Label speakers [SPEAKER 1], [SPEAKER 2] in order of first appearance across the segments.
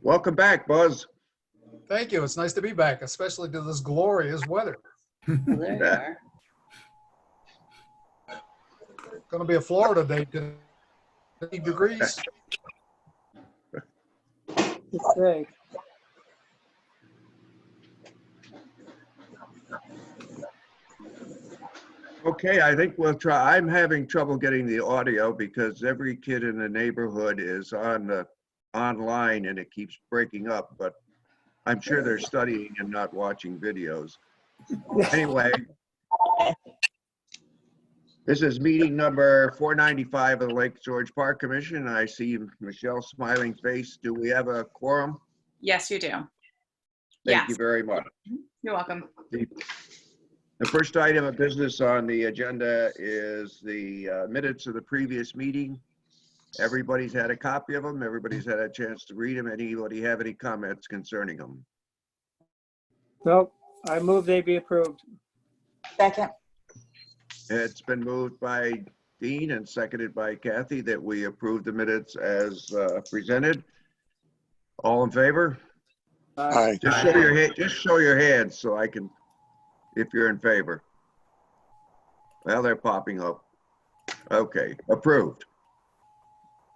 [SPEAKER 1] Welcome back, Buzz.
[SPEAKER 2] Thank you. It's nice to be back, especially to this glorious weather.
[SPEAKER 3] Well, there you are.
[SPEAKER 2] Going to be a Florida day, 50 degrees.
[SPEAKER 4] Okay.
[SPEAKER 1] Okay, I think we'll try. I'm having trouble getting the audio because every kid in the neighborhood is online and it keeps breaking up, but I'm sure they're studying and not watching videos. Anyway, this is meeting number 495 of the Lake George Park Commission. I see Michelle's smiling face. Do we have a quorum?
[SPEAKER 3] Yes, you do.
[SPEAKER 1] Thank you very much.
[SPEAKER 3] You're welcome.
[SPEAKER 1] The first item of business on the agenda is the minutes of the previous meeting. Everybody's had a copy of them. Everybody's had a chance to read them. Anybody have any comments concerning them?
[SPEAKER 4] Nope. I move they be approved.
[SPEAKER 5] Second.
[SPEAKER 1] It's been moved by Dean and seconded by Kathy that we approve the minutes as presented. All in favor?
[SPEAKER 4] Aye.
[SPEAKER 1] Just show your hand. Just show your hands so I can, if you're in favor. Well, they're popping up. Okay, approved.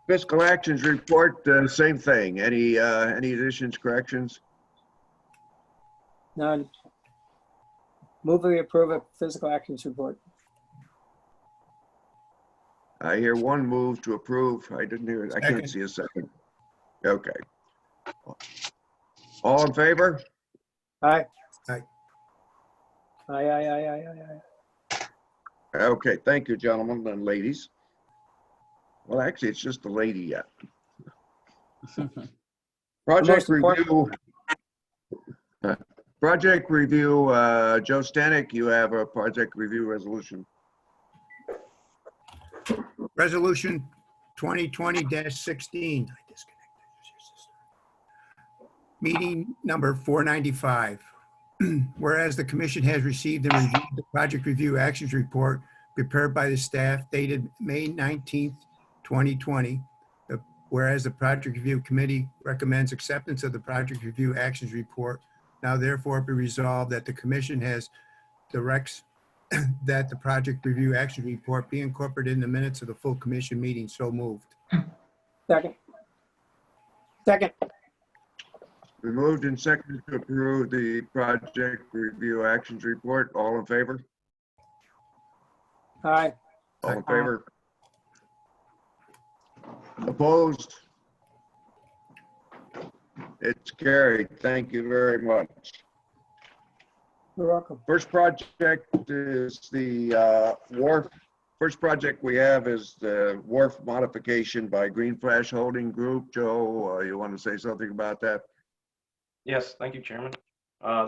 [SPEAKER 1] Fiscal actions report, same thing. Any additions, corrections?
[SPEAKER 4] None. Move we approve a physical actions report.
[SPEAKER 1] I hear one move to approve. I didn't hear it. I can't see a second. Okay. All in favor?
[SPEAKER 4] Aye.
[SPEAKER 2] Aye.
[SPEAKER 4] Aye.
[SPEAKER 1] Okay, thank you, gentlemen and ladies. Well, actually, it's just the lady yet. Project review. Project review, Joe Stanek, you have a project review resolution.
[SPEAKER 6] Resolution 2020-16. Meeting number 495. Whereas the commission has received and reviewed the project review actions report prepared by the staff dated May 19th, 2020. Whereas the project review committee recommends acceptance of the project review actions report. Now therefore be resolved that the commission has directs that the project review action report be incorporated in the minutes of the full commission meeting. So moved.
[SPEAKER 4] Second. Second.
[SPEAKER 1] We moved and seconded to approve the project review actions report. All in favor?
[SPEAKER 4] Aye.
[SPEAKER 1] All in favor? Opposed? It's carried. Thank you very much.
[SPEAKER 4] You're welcome.
[SPEAKER 1] First project is the wharf. First project we have is the wharf modification by Green Flash Holding Group. Joe, you want to say something about that?
[SPEAKER 7] Yes, thank you, Chairman.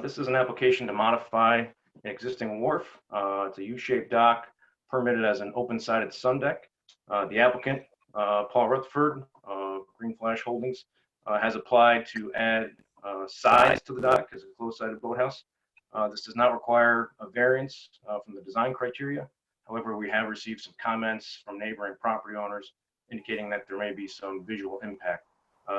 [SPEAKER 7] This is an application to modify an existing wharf. It's a U-shaped dock permitted as an open-sided sun deck. The applicant, Paul Rutherford, Green Flash Holdings, has applied to add size to the dock as a closed-sided boathouse. This does not require a variance from the design criteria. However, we have received some comments from neighboring property owners indicating that there may be some visual impact.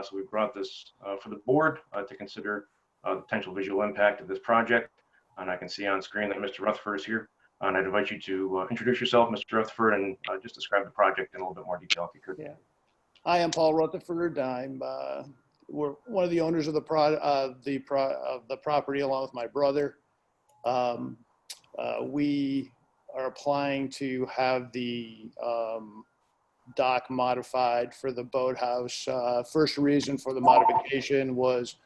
[SPEAKER 7] So we brought this for the board to consider the potential visual impact of this project. And I can see on screen that Mr. Rutherford is here. And I'd invite you to introduce yourself, Mr. Rutherford, and just describe the project in a little bit more detail if you could.
[SPEAKER 8] Yeah. Hi, I'm Paul Rutherford. We're one of the owners of the property along with my brother. We are applying to have the dock modified for the boathouse. First reason for the modification was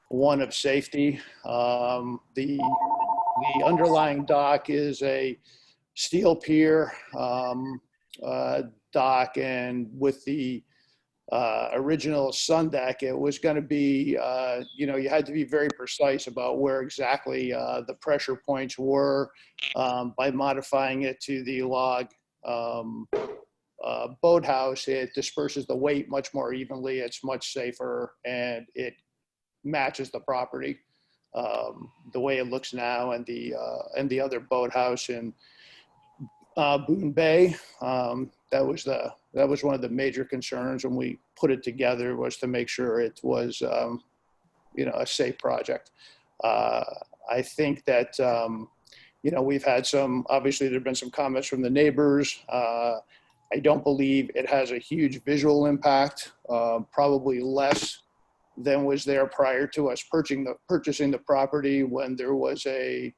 [SPEAKER 8] one of safety. The underlying dock is a steel pier dock, and with the original sun deck, it was going to be, you had to be very precise about where exactly the pressure points were. By modifying it to the log boathouse, it disperses the weight much more evenly. It's much safer, and it matches the property the way it looks now, and the other boathouse in Boone Bay. That was that was one of the major concerns when we put it together, was to make sure it was, a safe project. I think that, we've had obviously there've been some comments from the neighbors. I don't believe it has a huge visual impact, probably less than was there prior to us purchasing the property, when there was a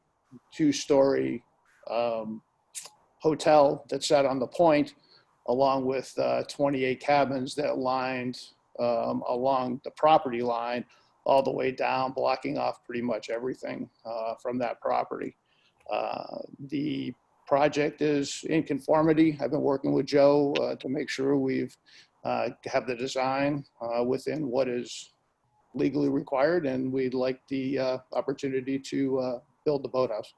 [SPEAKER 8] 2-story hotel that sat on the point, along with 28 cabins that lined along the property line all the way down, blocking off pretty much everything from that property. The project is in conformity. I've been working with Joe to make sure we've have the design within what is legally required, and we'd like the opportunity to build the boathouse.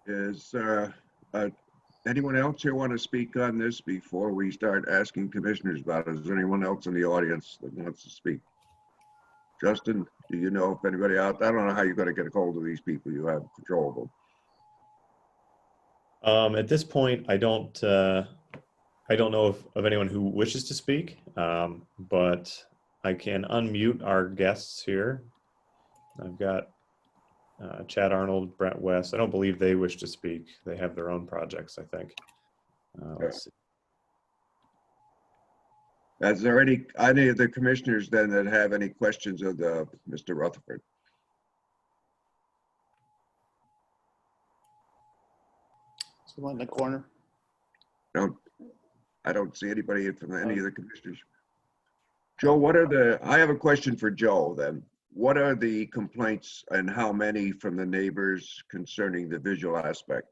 [SPEAKER 1] Is anyone else here want to speak on this before we start asking commissioners about it? Is there anyone else in the audience that wants to speak? Justin, do you know if anybody out? I don't know how you're going to get a hold of these people. You have control of them.
[SPEAKER 5] At this point, I don't know of anyone who wishes to speak, but I can unmute our guests here. I've got Chad Arnold, Brent West. I don't believe they wish to speak. They have their own projects, I think. Let's see.
[SPEAKER 1] Is there any of the commissioners then that have any questions of Mr. Rutherford?
[SPEAKER 8] Someone in the corner.
[SPEAKER 1] I don't see anybody from any of the commissioners. Joe, I have a question for Joe then. What are the complaints and how many from the neighbors concerning the visual aspect?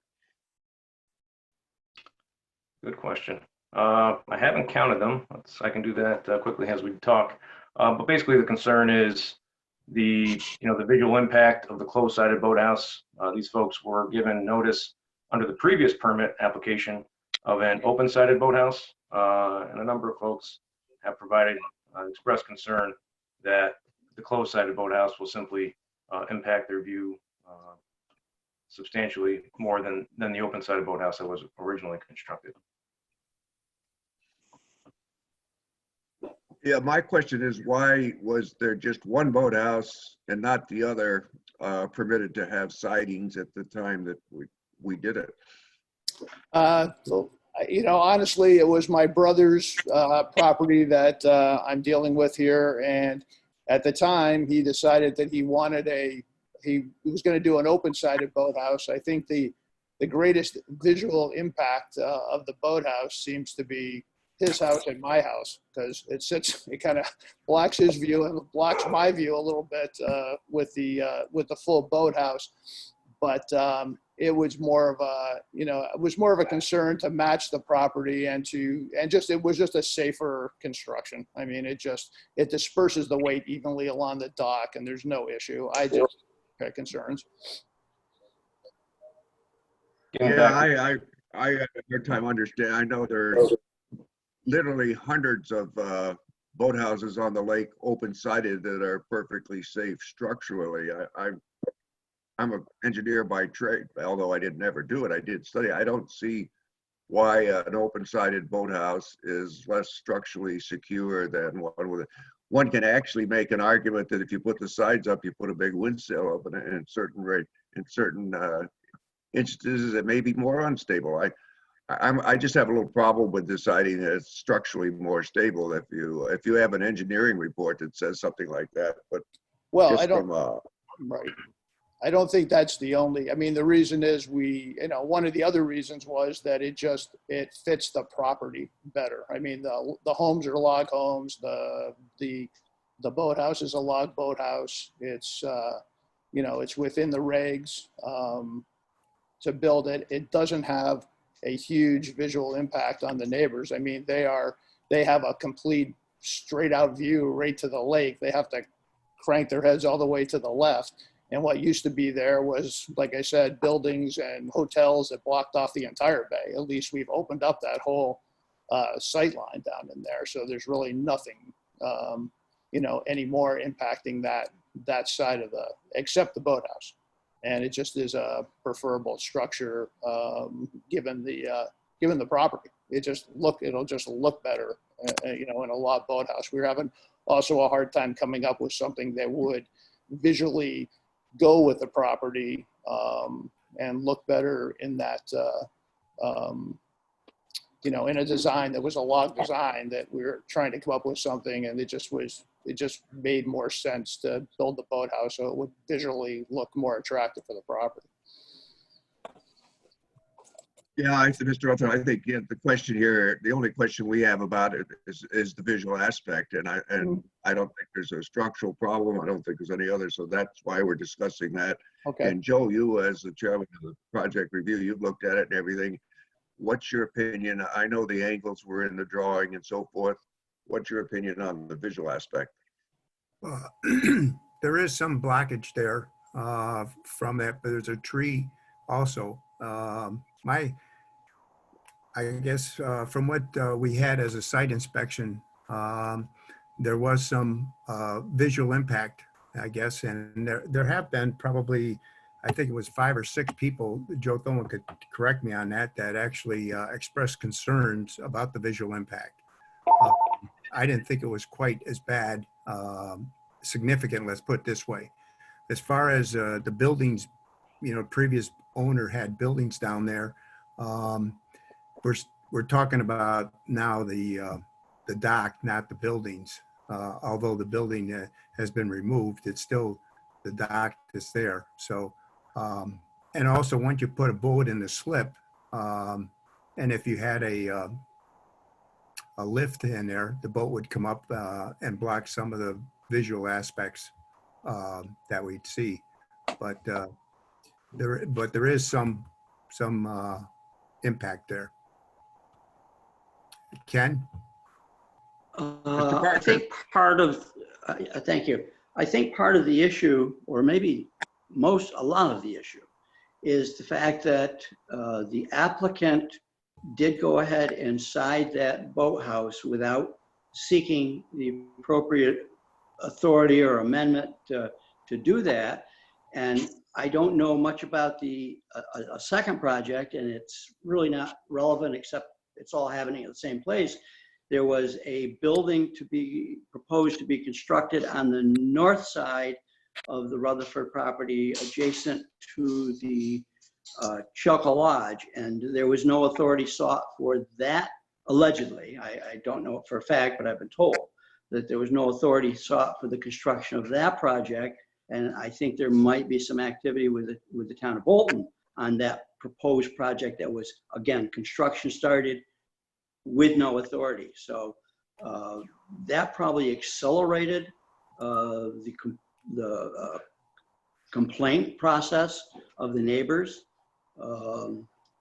[SPEAKER 7] Good question. I haven't counted them. I can do that quickly as we talk. But basically, the concern is the visual impact of the closed-sided boathouse. These folks were given notice under the previous permit application of an open-sided boathouse, and a number of folks have provided expressed concern that the closed-sided boathouse will simply impact their view substantially more than the open-sided boathouse that was originally constructed.
[SPEAKER 1] Yeah, my question is, why was there just one boathouse and not the other permitted to have sidings at the time that we did it?
[SPEAKER 8] Honestly, it was my brother's property that I'm dealing with here, and at the time he decided that he was going to do an open-sided boathouse. I think the greatest visual impact of the boathouse seems to be his house and my house, because it kind of blocks his view and blocks my view a little bit with the full boathouse. But it was more of a concern to match the property and it was just a safer construction. I mean, it disperses the weight evenly along the dock, and there's no issue. I just had concerns.
[SPEAKER 1] Yeah, I had a hard time understanding. I know there's literally hundreds of boathouses on the lake, open-sided, that are perfectly safe structurally. I'm an engineer by trade, although I didn't ever do it. I did study. I don't see why an open-sided boathouse is less structurally secure than one with it. One can actually make an argument that if you put the sides up, you put a big windsail up, and in certain instances, it may be more unstable. I just have a little problem with deciding that it's structurally more stable if you have an engineering report that says something like that. But
[SPEAKER 8] well, right. I don't think that's the only. I mean, the reason is one of the other reasons was that it fits the property better. I mean, the homes are log homes. The boathouse is a log boathouse. It's it's within the regs to build it. It doesn't have a huge visual impact on the neighbors. I mean, they have a complete straight out view right to the lake. They have to crank their heads all the way to the left. And what used to be there was, like I said, buildings and hotels that blocked off the entire bay. At least we've opened up that whole sight line down in there. So there's really nothing, anymore impacting that side of except the boathouse. And it just is a preferable structure given the given the property. It'll just look better, in a lot boathouse. We're having also a hard time coming up with something that would visually go with the property, and look better in that, in a design that was a log design, that we were trying to come up with something, and it just made more sense to build the boathouse so it would visually look more attractive for the property.
[SPEAKER 1] Yeah, Mr. Rutherford, I think the question here, the only question we have about it is the visual aspect. And I don't think there's a structural problem. I don't think there's any other. So that's why we're discussing that.
[SPEAKER 8] Okay.
[SPEAKER 1] And Joe, you as the chairman of the project review, you've looked at it and everything. What's your opinion? I know the angles were in the drawing and so forth. What's your opinion on the visual aspect?
[SPEAKER 6] There is some blockage there from that, but there's a tree also. I guess from what we had as a site inspection, there was some visual impact, I guess, and there have been probably, I think it was 5 or 6 people, Joe Thorne could correct me on that, that actually expressed concerns about the visual impact. I didn't think it was quite as bad, significant, let's put it this way. As far as the buildings, previous owner had buildings down there. We're talking about now the dock, not the buildings. Although the building has been removed, it's still the dock that's there. So, and also once you put a boat in the slip, and if you had a lift in there, the boat would come up and block some of the visual aspects that we'd see. But there is some impact there. Ken?
[SPEAKER 9] I think part of, thank you. I think part of the issue, or maybe a lot of the issue, is the fact that the applicant did go ahead and side that boathouse without seeking the appropriate authority or amendment to do that. And I don't know much about a second project, and it's really not relevant, except it's all happening at the same place. There was a building to be proposed to be constructed on the north side of the Rutherford property, adjacent to the Chilka Lodge, and there was no authority sought for that, allegedly. I don't know it for a fact, but I've been told that there was no authority sought for the construction of that project. And I think there might be some activity with the town of Bolton on that proposed project that was, again, construction started with no authority. So that probably accelerated the complaint process of the neighbors.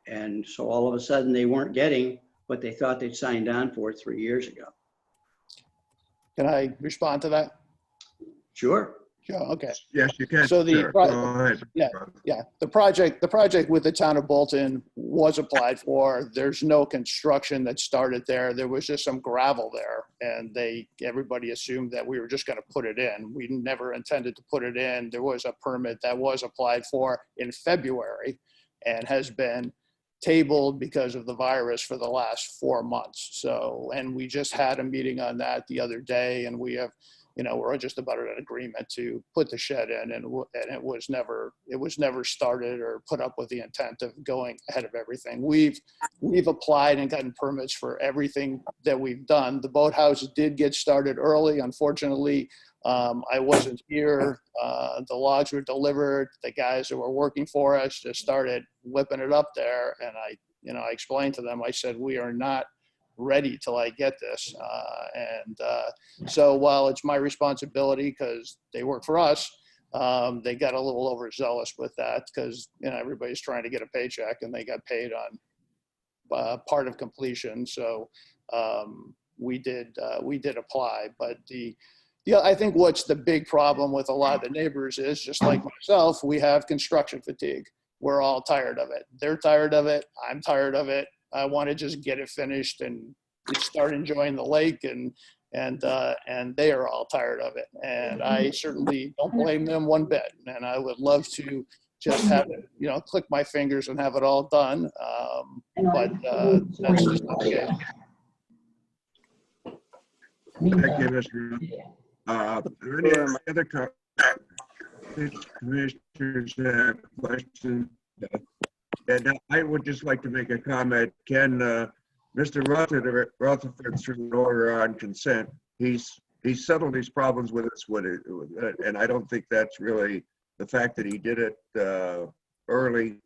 [SPEAKER 9] And so all of a sudden they weren't getting what they thought they'd signed on for 3 years ago.
[SPEAKER 8] Can I respond to that?
[SPEAKER 9] Sure.
[SPEAKER 8] Sure, okay.
[SPEAKER 1] Yes, you can.
[SPEAKER 8] So the
[SPEAKER 1] sir. Go ahead.
[SPEAKER 8] The project with the town of Bolton was applied for. There's no construction that started there. There was just some gravel there, and everybody assumed that we were just going to put it in. We never intended to put it in. There was a permit that was applied for in February and has been tabled because of the virus for the last 4 months. So, and we just had a meeting on that the other day, and we have, we're just about at an agreement to put the shed in, and it was never started or put up with the intent of going ahead of everything. We've applied and gotten permits for everything that we've done. The boathouse did get started early. Unfortunately, I wasn't here. The logs were delivered. The guys that were working for us just started whipping it up there, and I explained to them. I said, we are not ready till I get this. So while it's my responsibility because they work for us, they got a little overzealous with that because everybody's trying to get a paycheck, and they got paid on part of completion. So we did apply, but I think what's the big problem with a lot of the neighbors is, just like myself, we have construction fatigue. We're all tired of it. They're tired of it. I'm tired of it. I want to just get it finished and start enjoying the lake, and they are all tired of it. And I certainly don't blame them one bit. And I would love to just have it, click my fingers and have it all done. But that's just not the case.
[SPEAKER 1] Thank you, Mr. Are there any other commissioners have questions? And I would just like to make a comment. Can Mr. Rutherford, through an order on consent, he's settled these problems with us with it, and I don't think that's really the fact that he did it early.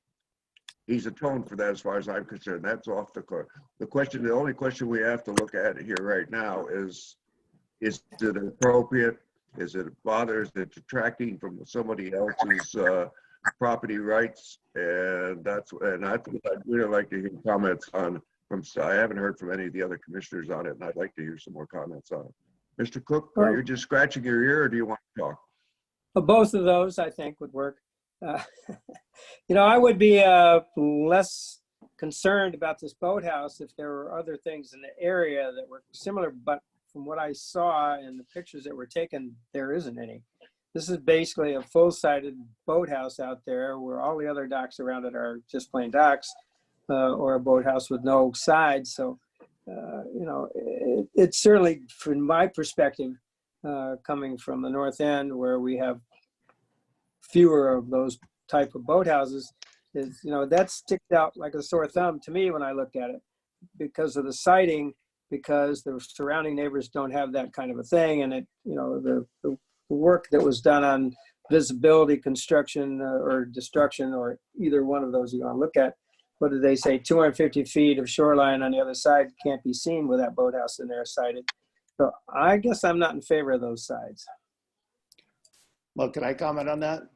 [SPEAKER 1] He's atoned for that as far as I'm concerned. That's off the court. The only question we have to look at here right now is it appropriate? Is it bothers? Is it detracting from somebody else's property rights? And that's what I'd really like to hear comments on. I haven't heard from any of the other commissioners on it, and I'd like to hear some more comments on it. Mr. Cook, are you just scratching your ear, or do you want to talk?
[SPEAKER 4] Both of those, I think, would work. I would be less concerned about this boathouse if there were other things in the area that were similar, but from what I saw in the pictures that were taken, there isn't any. This is basically a full-sided boathouse out there where all the other docks around it are just plain docks, or a boathouse with no sides. So, it's certainly, from my perspective, coming from the north end where we have fewer of those type of boathouses, is, that sticks out like a sore thumb to me when I look at it because of the siding, because the surrounding neighbors don't have that kind of a thing. And it, the work that was done on visibility, construction, or destruction, or either one of those you want to look at, what did they say? 250 feet of shoreline on the other side can't be seen with that boathouse in there sited. So I guess I'm not in favor of those sides.
[SPEAKER 8] Well, can I comment on that?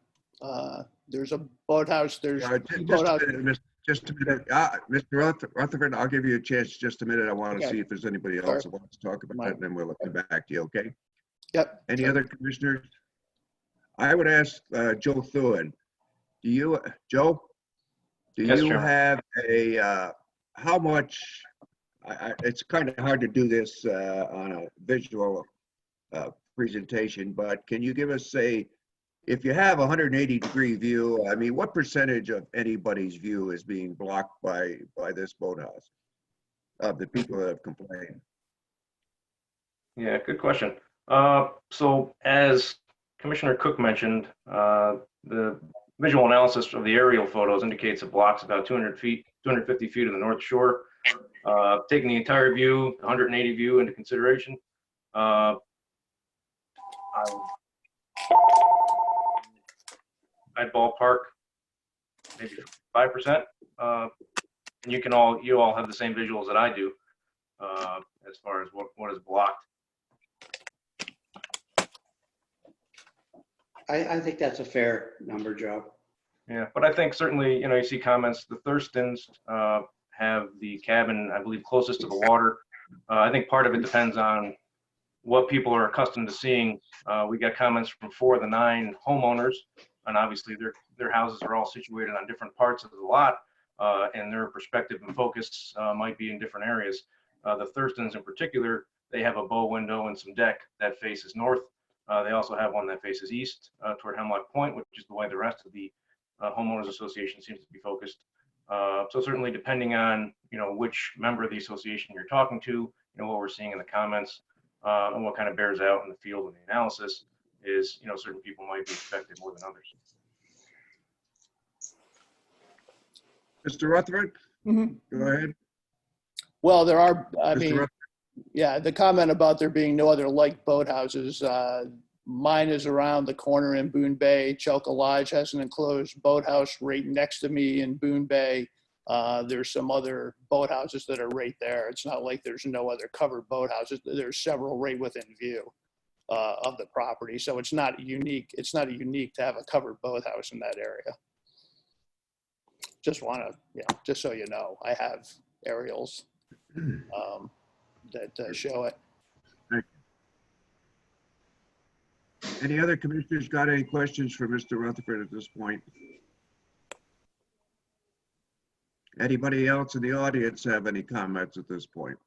[SPEAKER 8] There's a boathouse. There's
[SPEAKER 1] just a minute. Mr. Rutherford, I'll give you a chance. Just a minute. I want to see if there's anybody else that wants to talk about it, and then we'll come back to you, okay?
[SPEAKER 8] Yep.
[SPEAKER 1] Any other commissioners? I would ask Joe Thuen. Joe, do
[SPEAKER 7] Yes,
[SPEAKER 1] you
[SPEAKER 7] Chairman.
[SPEAKER 1] have a, how much, it's kind of hard to do this on a visual presentation, but can you give us, say, if you have a 180-degree view, I mean, what percentage of anybody's view is being blocked by this boathouse, of the people that have complained?
[SPEAKER 7] Yeah, good question. So as Commissioner Cook mentioned, the visual analysis of the aerial photos indicates it blocks about 250 feet of the North Shore. Taking the entire view, 180 view into consideration, I'd ballpark maybe 5%. And you all have the same visuals that I do as far as what is blocked.
[SPEAKER 9] I think that's a fair number, Joe.
[SPEAKER 7] Yeah, but I think certainly, you see comments, the Thurstons have the cabin, I believe, closest to the water. I think part of it depends on what people are accustomed to seeing. We got comments from 4 of the 9 homeowners, and obviously their houses are all situated on different parts of the lot, and their perspective and focus might be in different areas. The Thurstons in particular, they have a bow window and some deck that faces north. They also have one that faces east toward Hemlock Point, which is the way the rest of the homeowners association seems to be focused. So certainly depending on, which member of the association you're talking to, what we're seeing in the comments, and what kind of bears out in the field and the analysis is, certain people might be affected more than others.
[SPEAKER 1] Mr. Rutherford, go ahead.
[SPEAKER 8] Well, there are,
[SPEAKER 1] Mr.
[SPEAKER 8] yeah, the comment about there being no other like boathouses, mine is around the corner in Boone Bay. Chelka Lodge has an enclosed boathouse right next to me in Boone Bay. There's some other boathouses that are right there. It's not like there's no other covered boathouses. There's several right within view of the property. So it's not unique. It's not unique to have a covered boathouse in that area. Just want to, just so you know, I have aerials that show it.
[SPEAKER 1] Any other commissioners got any questions for Mr. Rutherford at this point? Anybody else in the audience have any comments at this point?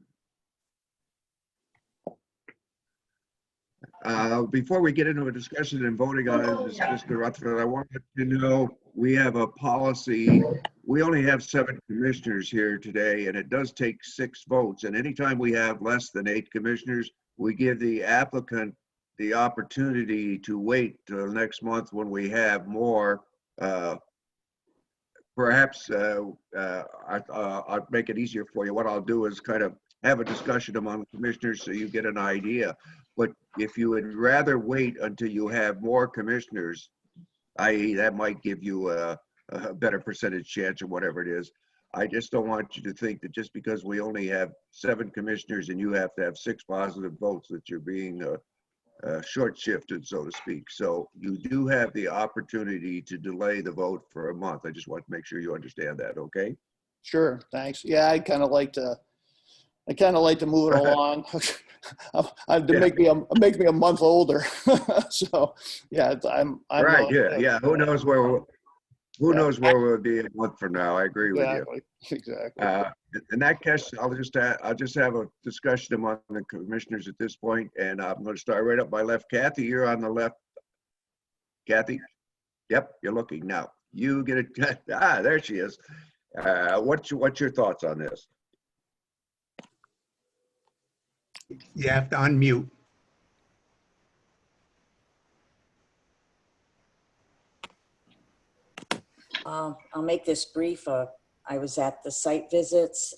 [SPEAKER 1] Before we get into a discussion and voting on it, Mr. Rutherford, I wanted to know, we have a policy. We only have 7 commissioners here today, and it does take 6 votes. And anytime we have less than 8 commissioners, we give the applicant the opportunity to wait till next month when we have more. Perhaps I'll make it easier for you. What I'll do is kind of have a discussion among the commissioners so you get an idea. But if you would rather wait until you have more commissioners, i.e. that might give you a better percentage chance or whatever it is. I just don't want you to think that just because we only have 7 commissioners and you have to have 6 positive votes that you're being short shifted, so to speak. So you do have the opportunity to delay the vote for a month. I just want to make sure you understand that, okay?
[SPEAKER 8] Sure, thanks. Yeah, I'd kind of like to move it along. To make me a month older. So yeah, I'm
[SPEAKER 1] right. Yeah. Who knows where we'll be a month from now? I agree with you.
[SPEAKER 8] Exactly.
[SPEAKER 1] In that case, I'll just have a discussion among the commissioners at this point, and I'm going to start right up my left. Kathy, you're on the left. Kathy, yep, you're looking now. You get it. There she is. What's your thoughts on this?
[SPEAKER 6] You have to unmute.
[SPEAKER 10] I'll make this brief. I was at the site visits.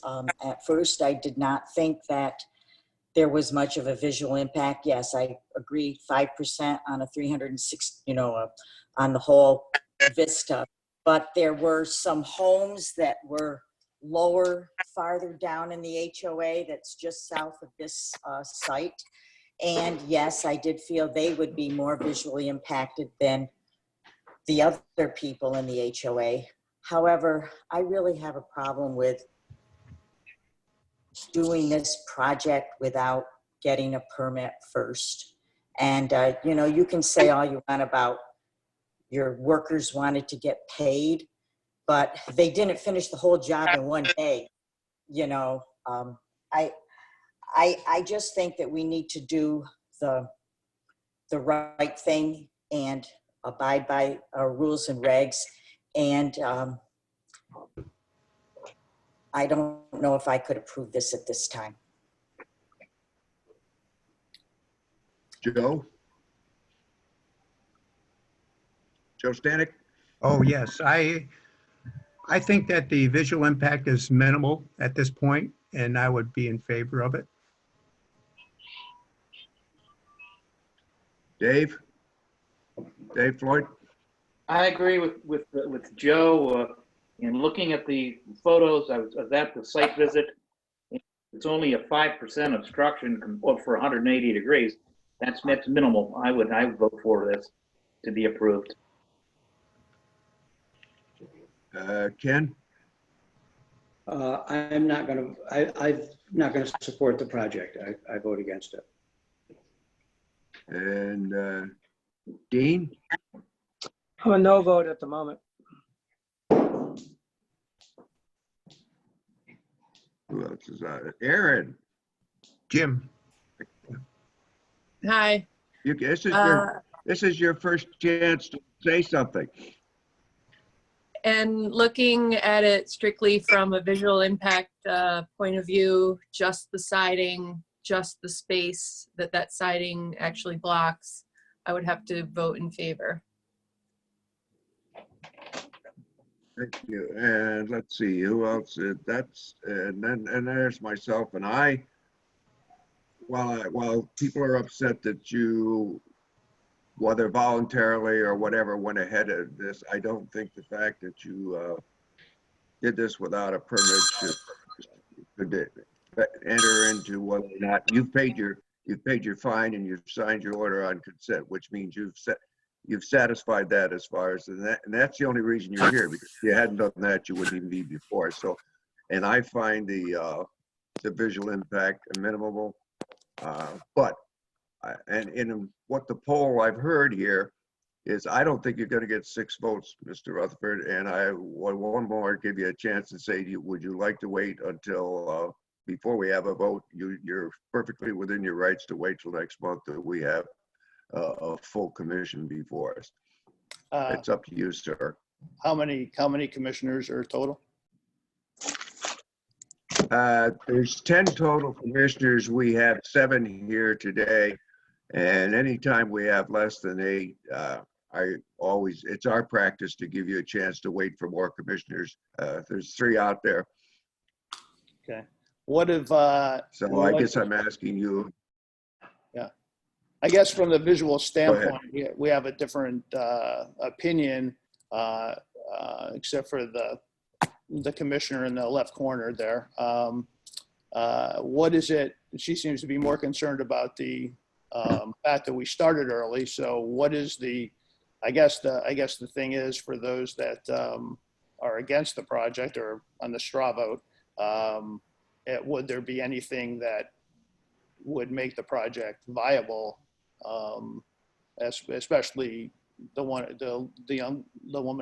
[SPEAKER 10] At first, I did not think that there was much of a visual impact. Yes, I agree, 5% on a 306, on the whole vista. But there were some homes that were lower, farther down in the HOA that's just south of this site. And yes, I did feel they would be more visually impacted than the other people in the HOA. However, I really have a problem with doing this project without getting a permit first. And, you can say all you want about your workers wanted to get paid, but they didn't finish the whole job in one day. I just think that we need to do the right thing and abide by our rules and regs. And I don't know if I could approve this at this time.
[SPEAKER 1] Joe Stanek?
[SPEAKER 6] Oh, yes. I think that the visual impact is minimal at this point, and I would be in favor of it.
[SPEAKER 1] Dave Floyd?
[SPEAKER 11] I agree with Joe. In looking at the photos, I was at the site visit. It's only a 5% obstruction for 180 degrees. That's minimal. I would vote for this to be approved.
[SPEAKER 1] Ken?
[SPEAKER 9] I'm not going to support the project. I vote against it.
[SPEAKER 1] And Dean?
[SPEAKER 4] I'm a no vote at the moment.
[SPEAKER 1] Who else is on it? Aaron?
[SPEAKER 6] Jim?
[SPEAKER 12] Hi.
[SPEAKER 1] This is your first chance to say something.
[SPEAKER 12] And looking at it strictly from a visual impact point of view, just the siding, just the space that siding actually blocks, I would have to vote in favor.
[SPEAKER 1] Thank you. And let's see who else. And there's myself and I. While people are upset that you, whether voluntarily or whatever, went ahead of this, I don't think the fact that you did this without a permit should enter into whether or not you've paid your fine and you've signed your order on consent, which means you've satisfied that as far as that, and that's the only reason you're here, because if you hadn't done that, you wouldn't even be before. So, and I find the visual impact minimal, but and in what the poll I've heard here is, I don't think you're going to get 6 votes, Mr. Rutherford, and I want one more give you a chance to say, would you like to wait until before we have a vote? You're perfectly within your rights to wait till next month that we have a full commission before us.
[SPEAKER 8] Uh,
[SPEAKER 1] It's up to you, sir.
[SPEAKER 8] How many commissioners are total?
[SPEAKER 1] There's 10 total commissioners. We have 7 here today. And anytime we have less than 8, it's our practice to give you a chance to wait for more commissioners. There's 3 out there.
[SPEAKER 8] Okay. What if,
[SPEAKER 1] So I guess I'm asking you.
[SPEAKER 8] Yeah. I guess from the visual standpoint, we have a different opinion, except for the commissioner in the left corner there. What is it? She seems to be more concerned about the fact that we started early. So what is I guess the thing is, for those that are against the project or on the straw vote, would there be anything that would make the project viable, especially the woman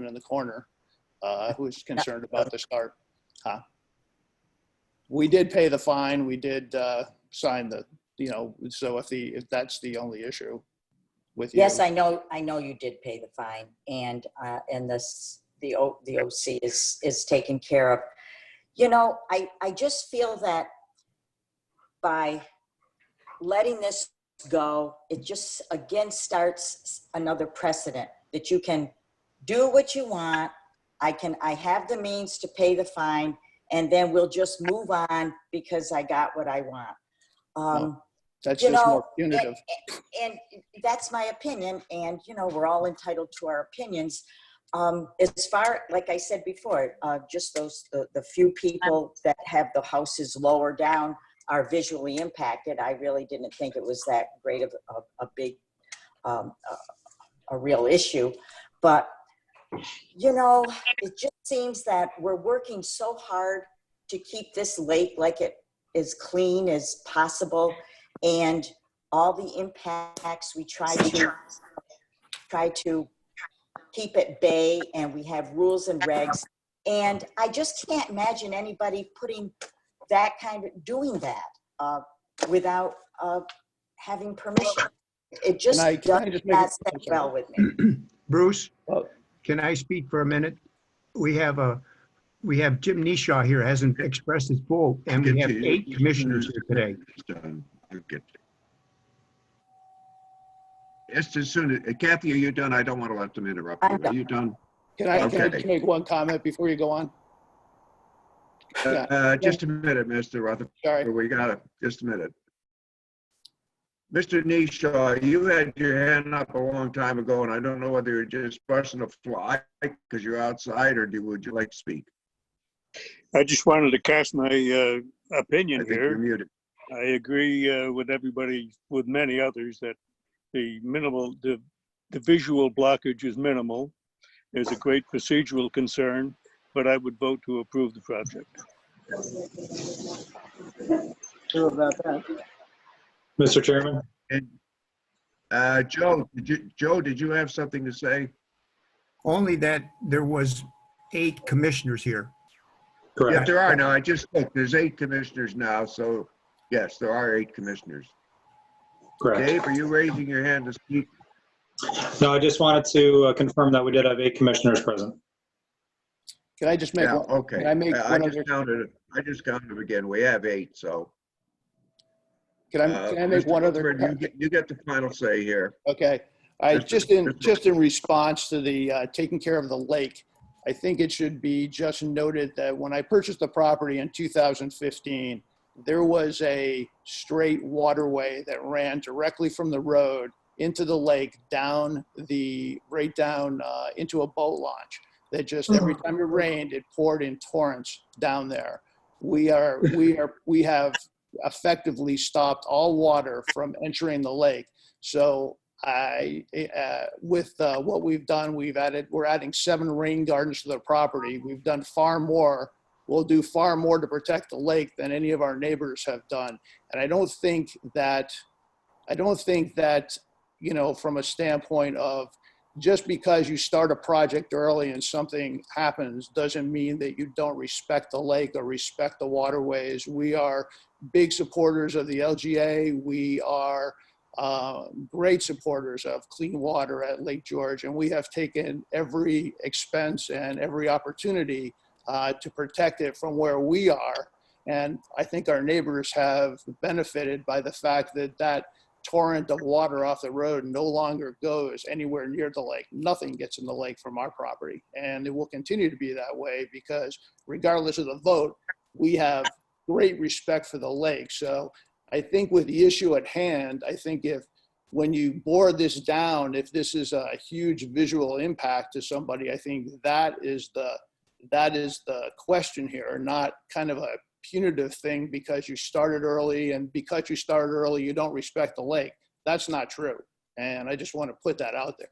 [SPEAKER 8] in the corner who's concerned about the start? We did pay the fine. We did sign so if that's the only issue with you.
[SPEAKER 10] Yes, I know you did pay the fine, and the OC is taken care of. I just feel that by letting this go, it just again starts another precedent that you can do what you want. I have the means to pay the fine, and then we'll just move on because I got what I want.
[SPEAKER 8] That's just more punitive.
[SPEAKER 10] And that's my opinion. And, we're all entitled to our opinions. As far, like I said before, just the few people that have the houses lower down are visually impacted. I really didn't think it was that great of a big, a real issue. But, it just seems that we're working so hard to keep this lake like it as clean as possible. And all the impacts, we try to keep at bay, and we have rules and regs. And I just can't imagine anybody doing that without having permission. It just does not sit well with me.
[SPEAKER 6] Bruce, can I speak for a minute? We have Jim Nishaw here, hasn't expressed his vote, and we have 8 commissioners here today.
[SPEAKER 1] Just as soon as, Kathy, are you done? I don't want to let them interrupt you. Are you done?
[SPEAKER 8] Can I just make one comment before you go on?
[SPEAKER 1] Just a minute, Mr. Rutherford.
[SPEAKER 8] Sorry.
[SPEAKER 1] We got it. Just a minute. Mr. Nishaw, you had your hand up a long time ago, and I don't know whether you're just brushing a fly because you're outside, or would you like to speak?
[SPEAKER 13] I just wanted to cast my opinion
[SPEAKER 1] I think
[SPEAKER 13] here.
[SPEAKER 1] you're muted.
[SPEAKER 13] I agree with everybody, with many others, that the visual blockage is minimal. There's a great procedural concern, but I would vote to approve the project.
[SPEAKER 4] Sure about that.
[SPEAKER 5] Mr. Chairman?
[SPEAKER 1] And Joe, did you have something to say?
[SPEAKER 6] Only that there was 8 commissioners here.
[SPEAKER 5] Correct.
[SPEAKER 1] Yeah, there are now. I just looked. There's 8 commissioners now, so yes, there are 8 commissioners.
[SPEAKER 5] Correct.
[SPEAKER 1] Dave, are you raising your hand to speak?
[SPEAKER 5] No, I just wanted to confirm that we did have 8 commissioners present.
[SPEAKER 8] Can I just make
[SPEAKER 1] Yeah,
[SPEAKER 8] one?
[SPEAKER 1] okay.
[SPEAKER 8] Can I make
[SPEAKER 1] I
[SPEAKER 8] one
[SPEAKER 1] just
[SPEAKER 8] other?
[SPEAKER 1] counted it. I just counted them again. We have 8, so.
[SPEAKER 8] Can I make
[SPEAKER 1] Mr.
[SPEAKER 8] one other?
[SPEAKER 1] Rutherford, you get the final say here.
[SPEAKER 8] Okay. Just in response to the taking care of the lake, I think it should be just noted that when I purchased the property in 2015, there was a straight waterway that ran directly from the road into the lake, right down into a boat launch. That just every time it rained, it poured in torrents down there. We have effectively stopped all water from entering the lake. So with what we've done, we're adding 7 rain gardens to the property. We've done far more. We'll do far more to protect the lake than any of our neighbors have done. And I don't think that, from a standpoint of just because you start a project early and something happens doesn't mean that you don't respect the lake or respect the waterways. We are big supporters of the LGA. We are great supporters of clean water at Lake George, and we have taken every expense and every opportunity to protect it from where we are. And I think our neighbors have benefited by the fact that that torrent of water off the road no longer goes anywhere near the lake. Nothing gets in the lake from our property. And it will continue to be that way because regardless of the vote, we have great respect for the lake. So I think with the issue at hand, I think if when you bore this down, if this is a huge visual impact to somebody, I think that is the question here, not kind of a punitive thing because you started early, and because you started early, you don't respect the lake. That's not true. And I just want to put that out there.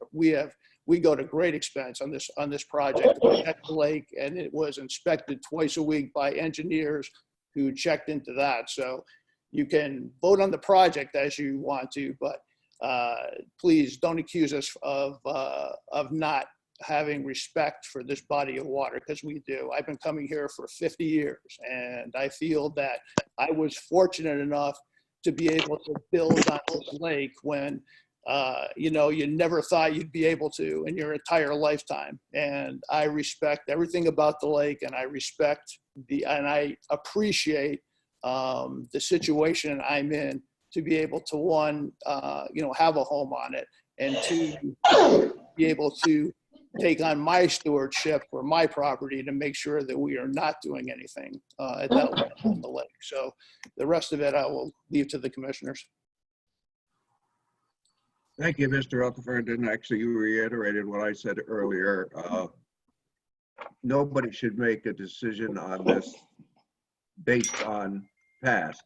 [SPEAKER 8] We go to great expense on this project to protect the lake, and it was inspected twice a week by engineers who checked into that. So you can vote on the project as you want to, but please don't accuse us of not having respect for this body of water, because we do. I've been coming here for 50 years, and I feel that I was fortunate enough to be able to build on this lake when you know, you never thought you'd be able to in your entire lifetime. And I respect everything about the lake, and I respect and I appreciate the situation I'm in to be able to, one, you know, have a home on it, and two, be able to take on my stewardship for my property to make sure that we are not doing anything at that level on the lake. So the rest of it I will leave to the commissioners.
[SPEAKER 1] Thank you, Mr. Rutherford. And actually, you reiterated what I said earlier. Nobody should make a decision on this based on past.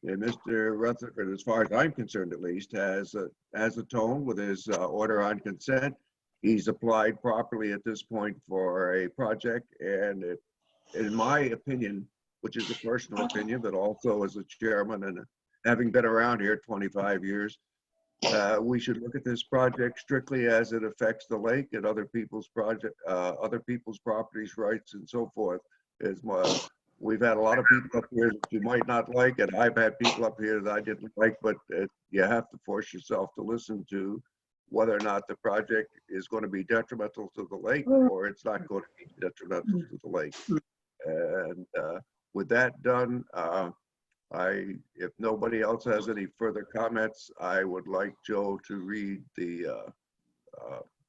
[SPEAKER 1] And Mr. Rutherford, as far as I'm concerned at least, has a tone with his order on consent. He's applied properly at this point for a project, and in my opinion, which is a personal opinion, but also as a chairman and having been around here 25 years, we should look at this project strictly as it affects the lake and other people's properties, rights, and so forth. We've had a lot of people up here that you might not like, and I've had people up here that I didn't like, but you have to force yourself to listen to whether or not the project is going to be detrimental to the lake or it's not going to be detrimental to the lake. And with that done, if nobody else has any further comments, I would like Joe to read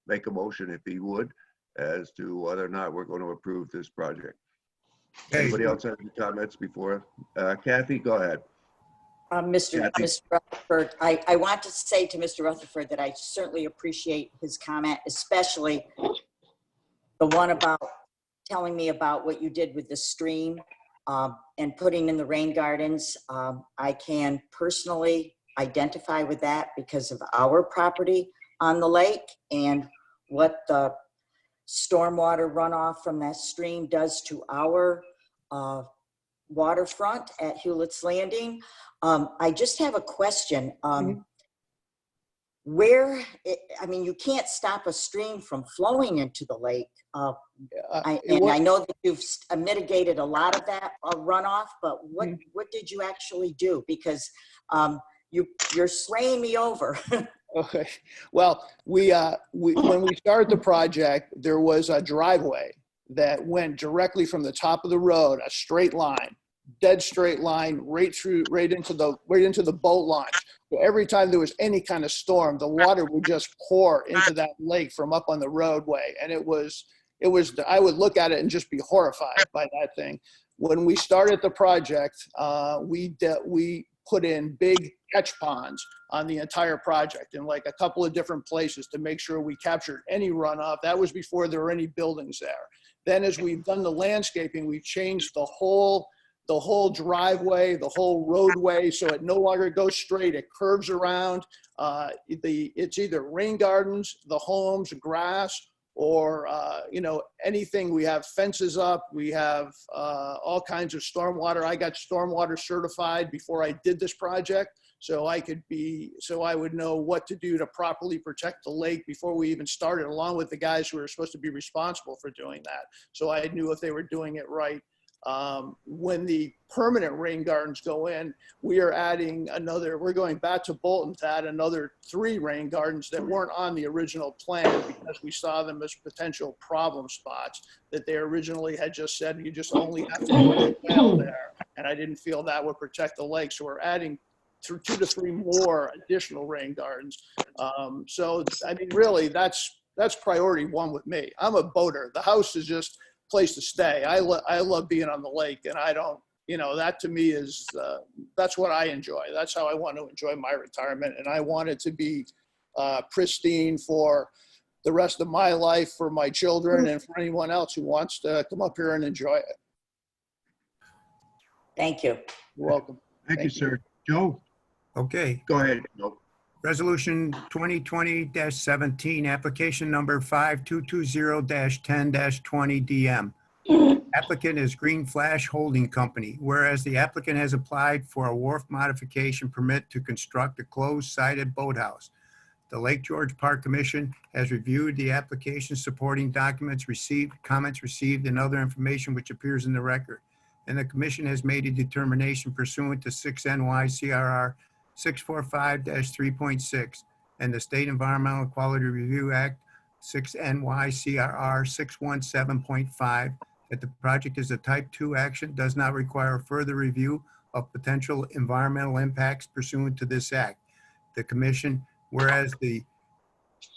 [SPEAKER 1] make a motion, if he would, as to whether or not we're going to approve this project. Anybody else have any comments before? Kathy, go ahead.
[SPEAKER 10] Mr. Rutherford, I want to say to Mr. Rutherford that I certainly appreciate his comment, especially the one about telling me about what you did with the stream and putting in the rain gardens. I can personally identify with that because of our property on the lake and what the stormwater runoff from that stream does to our waterfront at Hewlett's Landing. I just have a question. I mean, you can't stop a stream from flowing into the lake. I know that you've mitigated a lot of that runoff, but what did you actually do? Because you're swaying me over.
[SPEAKER 8] Okay. Well, when we started the project, there was a driveway that went directly from the top of the road, a straight line, dead straight line, right into the boat launch. So every time there was any kind of storm, the water would just pour into that lake from up on the roadway. And it was, I would look at it and just be horrified by that thing. When we started the project, we put in big catch ponds on the entire project in like a couple of different places to make sure we captured any runoff. That was before there were any buildings there. Then as we've done the landscaping, we've changed the whole driveway, the whole roadway, so it no longer goes straight, it curves around. It's either rain gardens, the homes, grass, or you know, anything. We have fences up, we have all kinds of stormwater. I got stormwater certified before I did this project, so I would know what to do to properly protect the lake before we even started, along with the guys who were supposed to be responsible for doing that. So I knew if they were doing it right. When the permanent rain gardens go in, we're going back to Bolton to add another 3 rain gardens that weren't on the original plan because we saw them as potential problem spots that they originally had just said, you just only have to put a well there. And I didn't feel that would protect the lake. So we're adding 2 to 3 more additional rain gardens. So, I mean, really, that's priority 1 with me. I'm a boater. The house is just a place to stay. I love being on the lake, and I don't, that to me is, that's what I enjoy. That's how I want to enjoy my retirement. And I want it to be pristine for the rest of my life, for my children, and for anyone else who wants to come up here and enjoy it.
[SPEAKER 10] Thank you.
[SPEAKER 8] You're welcome.
[SPEAKER 1] Thank you, sir. Joe,
[SPEAKER 6] Okay.
[SPEAKER 1] go ahead, Joe.
[SPEAKER 6] Resolution 2020-17, application number 5220-10-20 DM. Applicant is Green Flash Holding Company, whereas the applicant has applied for a wharf modification permit to construct a closed-sided boathouse. The Lake George Park Commission has reviewed the application, supporting documents received, comments received, and other information which appears in the record. And the commission has made a determination pursuant to 6 NYCRR 645-3.6 and the State Environmental Quality Review Act 6 NYCRR 617.5 that the project is a type 2 action, does not require further review of potential environmental impacts pursuant to this act. The commission, whereas the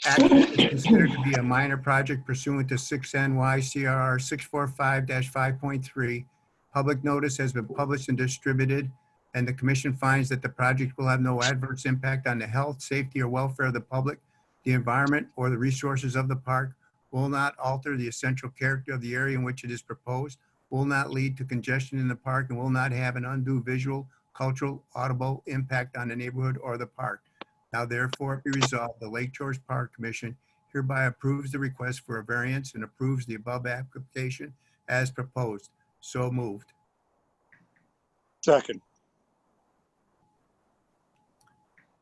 [SPEAKER 6] action is considered to be a minor project pursuant to 6 NYCRR 645-5.3, public notice has been published and distributed, and the commission finds that the project will have no adverse impact on the health, safety, or welfare of the public, the environment, or the resources of the park, will not alter the essential character of the area in which it is proposed, will not lead to congestion in the park, and will not have an undue visual, cultural, audible impact on the neighborhood or the park. Now therefore be resolved, the Lake George Park Commission hereby approves the request for a variance and approves the above application as proposed. So moved.
[SPEAKER 13] Second.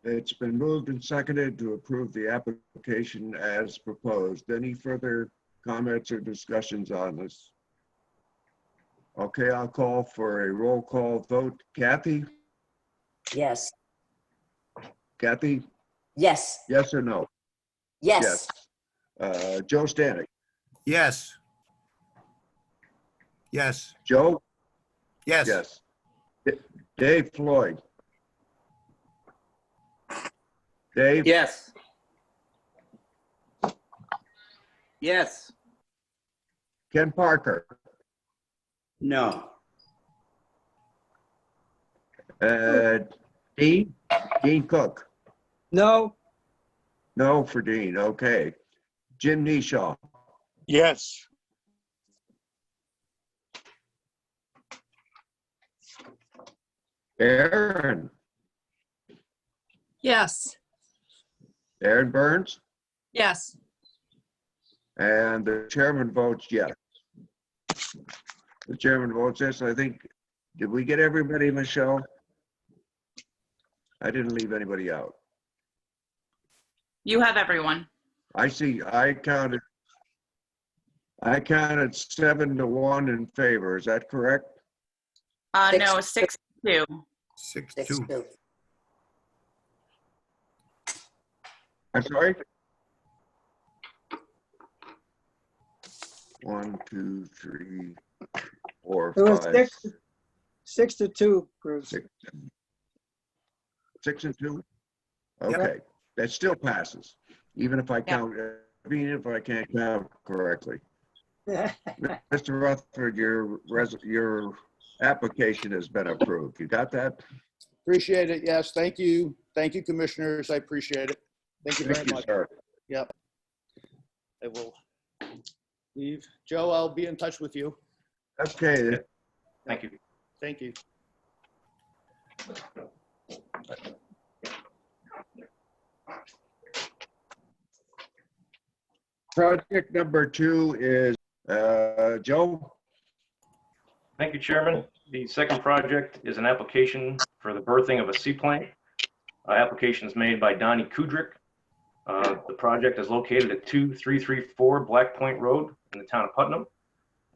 [SPEAKER 1] It's been moved and seconded to approve the application as proposed. Any further comments or discussions on this? Okay, I'll call for a roll call vote. Kathy?
[SPEAKER 10] Yes.
[SPEAKER 1] Kathy?
[SPEAKER 10] Yes.
[SPEAKER 1] Yes or no?
[SPEAKER 10] Yes.
[SPEAKER 1] Joe Stanek?
[SPEAKER 6] Yes. Yes.
[SPEAKER 1] Joe?
[SPEAKER 6] Yes.
[SPEAKER 1] Yes. Dave Floyd? Dave?
[SPEAKER 11] Yes. Yes.
[SPEAKER 1] Ken Parker?
[SPEAKER 9] No.
[SPEAKER 1] Dean? Dean Cook?
[SPEAKER 4] No.
[SPEAKER 1] No for Dean, okay. Jim Neshaw?
[SPEAKER 13] Yes.
[SPEAKER 1] Aaron?
[SPEAKER 12] Yes.
[SPEAKER 1] Aaron Burns?
[SPEAKER 12] Yes.
[SPEAKER 1] And the chairman votes yes. The chairman votes yes. I think, did we get everybody, Michelle? I didn't leave anybody out.
[SPEAKER 3] You have everyone.
[SPEAKER 1] I see, I counted 7-1 in favor. Is that correct?
[SPEAKER 3] No, 6-2.
[SPEAKER 6] 6-2.
[SPEAKER 1] I'm sorry? 1, 2, 3, 4,
[SPEAKER 4] It was
[SPEAKER 1] 5,
[SPEAKER 4] 6-2, Bruce.
[SPEAKER 1] 6 and 2? Okay, that still passes, even if I count, even if I can't count correctly. Mr. Rutherford, your application has been approved. You got that?
[SPEAKER 8] Appreciate it. Yes. Thank you. Thank you, commissioners. I appreciate it. Thank you very
[SPEAKER 1] Thank you,
[SPEAKER 8] much.
[SPEAKER 1] sir.
[SPEAKER 8] Yep. I will leave. Joe, I'll be in touch with you.
[SPEAKER 1] Okay,
[SPEAKER 7] Thank you.
[SPEAKER 8] Thank you.
[SPEAKER 1] project number 2 is, Joe?
[SPEAKER 7] Thank you, Chairman. The second project is an application for the berthing of a seaplane. Application is made by Donnie Kudrick. The project is located at 2334 Black Point Road in the town of Putnam.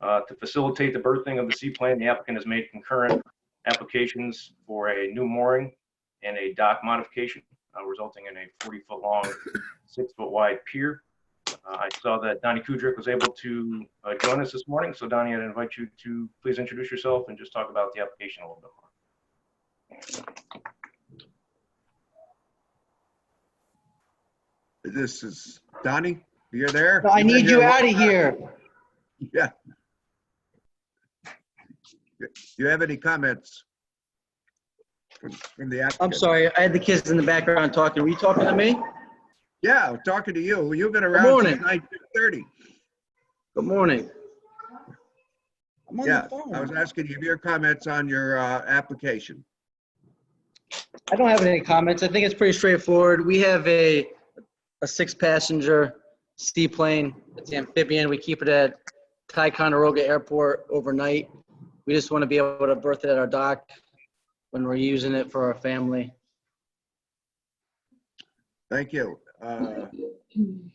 [SPEAKER 7] To facilitate the berthing of the seaplane, the applicant has made concurrent applications for a new mooring and a dock modification, resulting in a 40-foot long, 6-foot wide pier. I saw that Donnie Kudrick was able to join us this morning. So Donnie, I'd invite you to please introduce yourself and just talk about the application a little bit more.
[SPEAKER 1] This is Donnie. You're there?
[SPEAKER 14] No, I need you out of here.
[SPEAKER 1] Yeah. Do you have any comments from the applicant?
[SPEAKER 14] I'm sorry, I had the kids in the background talking. Were you talking to me?
[SPEAKER 1] Yeah, I'm talking to you. You've been
[SPEAKER 14] Good
[SPEAKER 1] around
[SPEAKER 14] morning.
[SPEAKER 1] since 1930.
[SPEAKER 14] Good morning. I'm on
[SPEAKER 1] Yeah,
[SPEAKER 14] the phone.
[SPEAKER 1] I was asking you your comments on your application.
[SPEAKER 14] I don't have any comments. I think it's pretty straightforward. We have a 6-passenger seaplane. It's amphibian. We keep it at Ticonderoga Airport overnight. We just want to be able to berth it at our dock when we're using it for our family.
[SPEAKER 1] Thank you.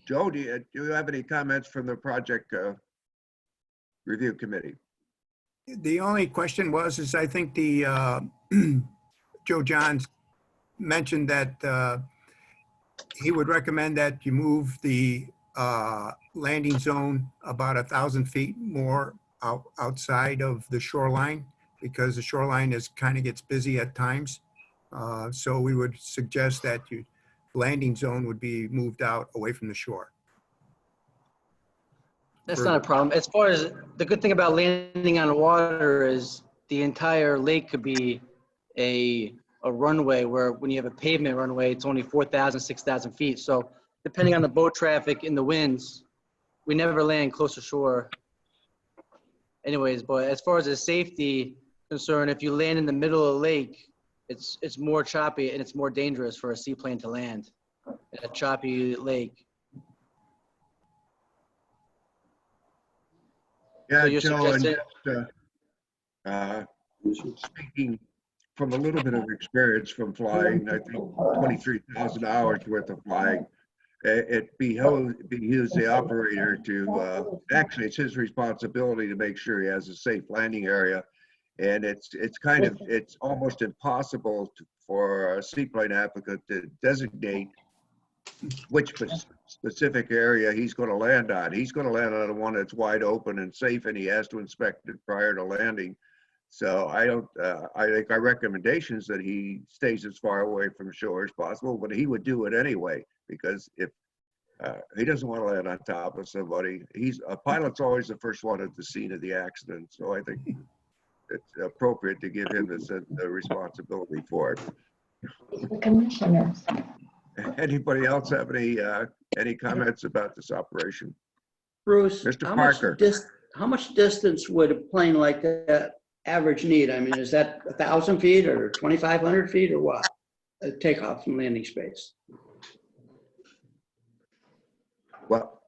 [SPEAKER 1] Joe, do you have any comments from the project review committee?
[SPEAKER 6] The only question is I think the Joe Johns mentioned that he would recommend that you move the landing zone about 1,000 feet more outside of the shoreline, because the shoreline kind of gets busy at times. So we would suggest that you landing zone would be moved out away from the shore.
[SPEAKER 14] That's not a problem. As far as the good thing about landing on the water is the entire lake could be a runway, where when you have a pavement runway, it's only 4,000, 6,000 feet. So depending on the boat traffic and the winds, we never land close to shore anyways. But as far as the safety concern, if you land in the middle of the lake, it's more choppy and it's more dangerous for a seaplane to land in a choppy lake.
[SPEAKER 1] Yeah,
[SPEAKER 14] So you're
[SPEAKER 1] Joe, and
[SPEAKER 14] suggesting-
[SPEAKER 1] just, speaking from a little bit of experience from flying, I think 23,000 hours worth of flying, it behooves the operator to, actually it's his responsibility to make sure he has a safe landing area. And it's almost impossible for a seaplane applicant to designate which specific area he's going to land on. He's going to land on the one that's wide open and safe, and he has to inspect it prior to landing. So I think our recommendation is that he stays as far away from shore as possible, but he would do it anyway, because if he doesn't want to land on top of somebody, a pilot's always the first one at the scene of the accident. So I think it's appropriate to give him the responsibility for it.
[SPEAKER 15] The commissioners.
[SPEAKER 1] Anybody else have any comments about this operation?
[SPEAKER 9] Bruce,
[SPEAKER 1] Mr. Parker.
[SPEAKER 9] How much distance would a plane like that average need? I mean, is that 1,000 feet or 2,500 feet or what? A takeoff from landing space.
[SPEAKER 1] Well,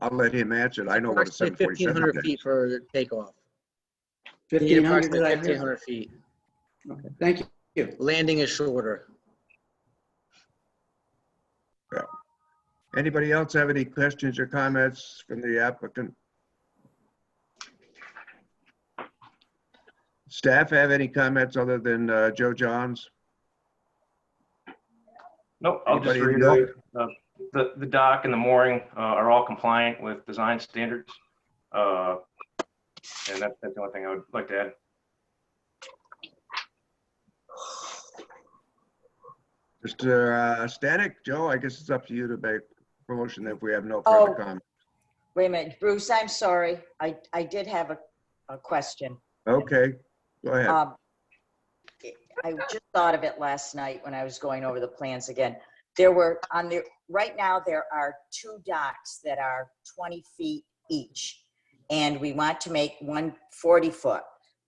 [SPEAKER 1] I'll let him answer it. I know what a
[SPEAKER 14] Approximately
[SPEAKER 1] 747
[SPEAKER 14] 1,500
[SPEAKER 1] is.
[SPEAKER 14] feet for takeoff.
[SPEAKER 9] 1,500.
[SPEAKER 14] 1,500 feet.
[SPEAKER 9] Okay, thank you.
[SPEAKER 14] Landing is shorter.
[SPEAKER 1] Yeah. Anybody else have any questions or comments from the applicant? Staff have any comments other than Joe Johns?
[SPEAKER 7] Nope, I'll just
[SPEAKER 1] Anybody
[SPEAKER 7] reiterate, the dock and the mooring are all compliant with design standards. And that's the only thing I would like to add.
[SPEAKER 1] Mr. Stanek, Joe, I guess it's up to you to make a motion if we have no
[SPEAKER 10] Oh.
[SPEAKER 1] further comment.
[SPEAKER 10] Wait a minute, Bruce, I'm sorry. I did have a question.
[SPEAKER 1] Okay, go ahead.
[SPEAKER 10] I just thought of it last night when I was going over the plans again. Right now, there are 2 docks that are 20 feet each, and we want to make one 40-foot.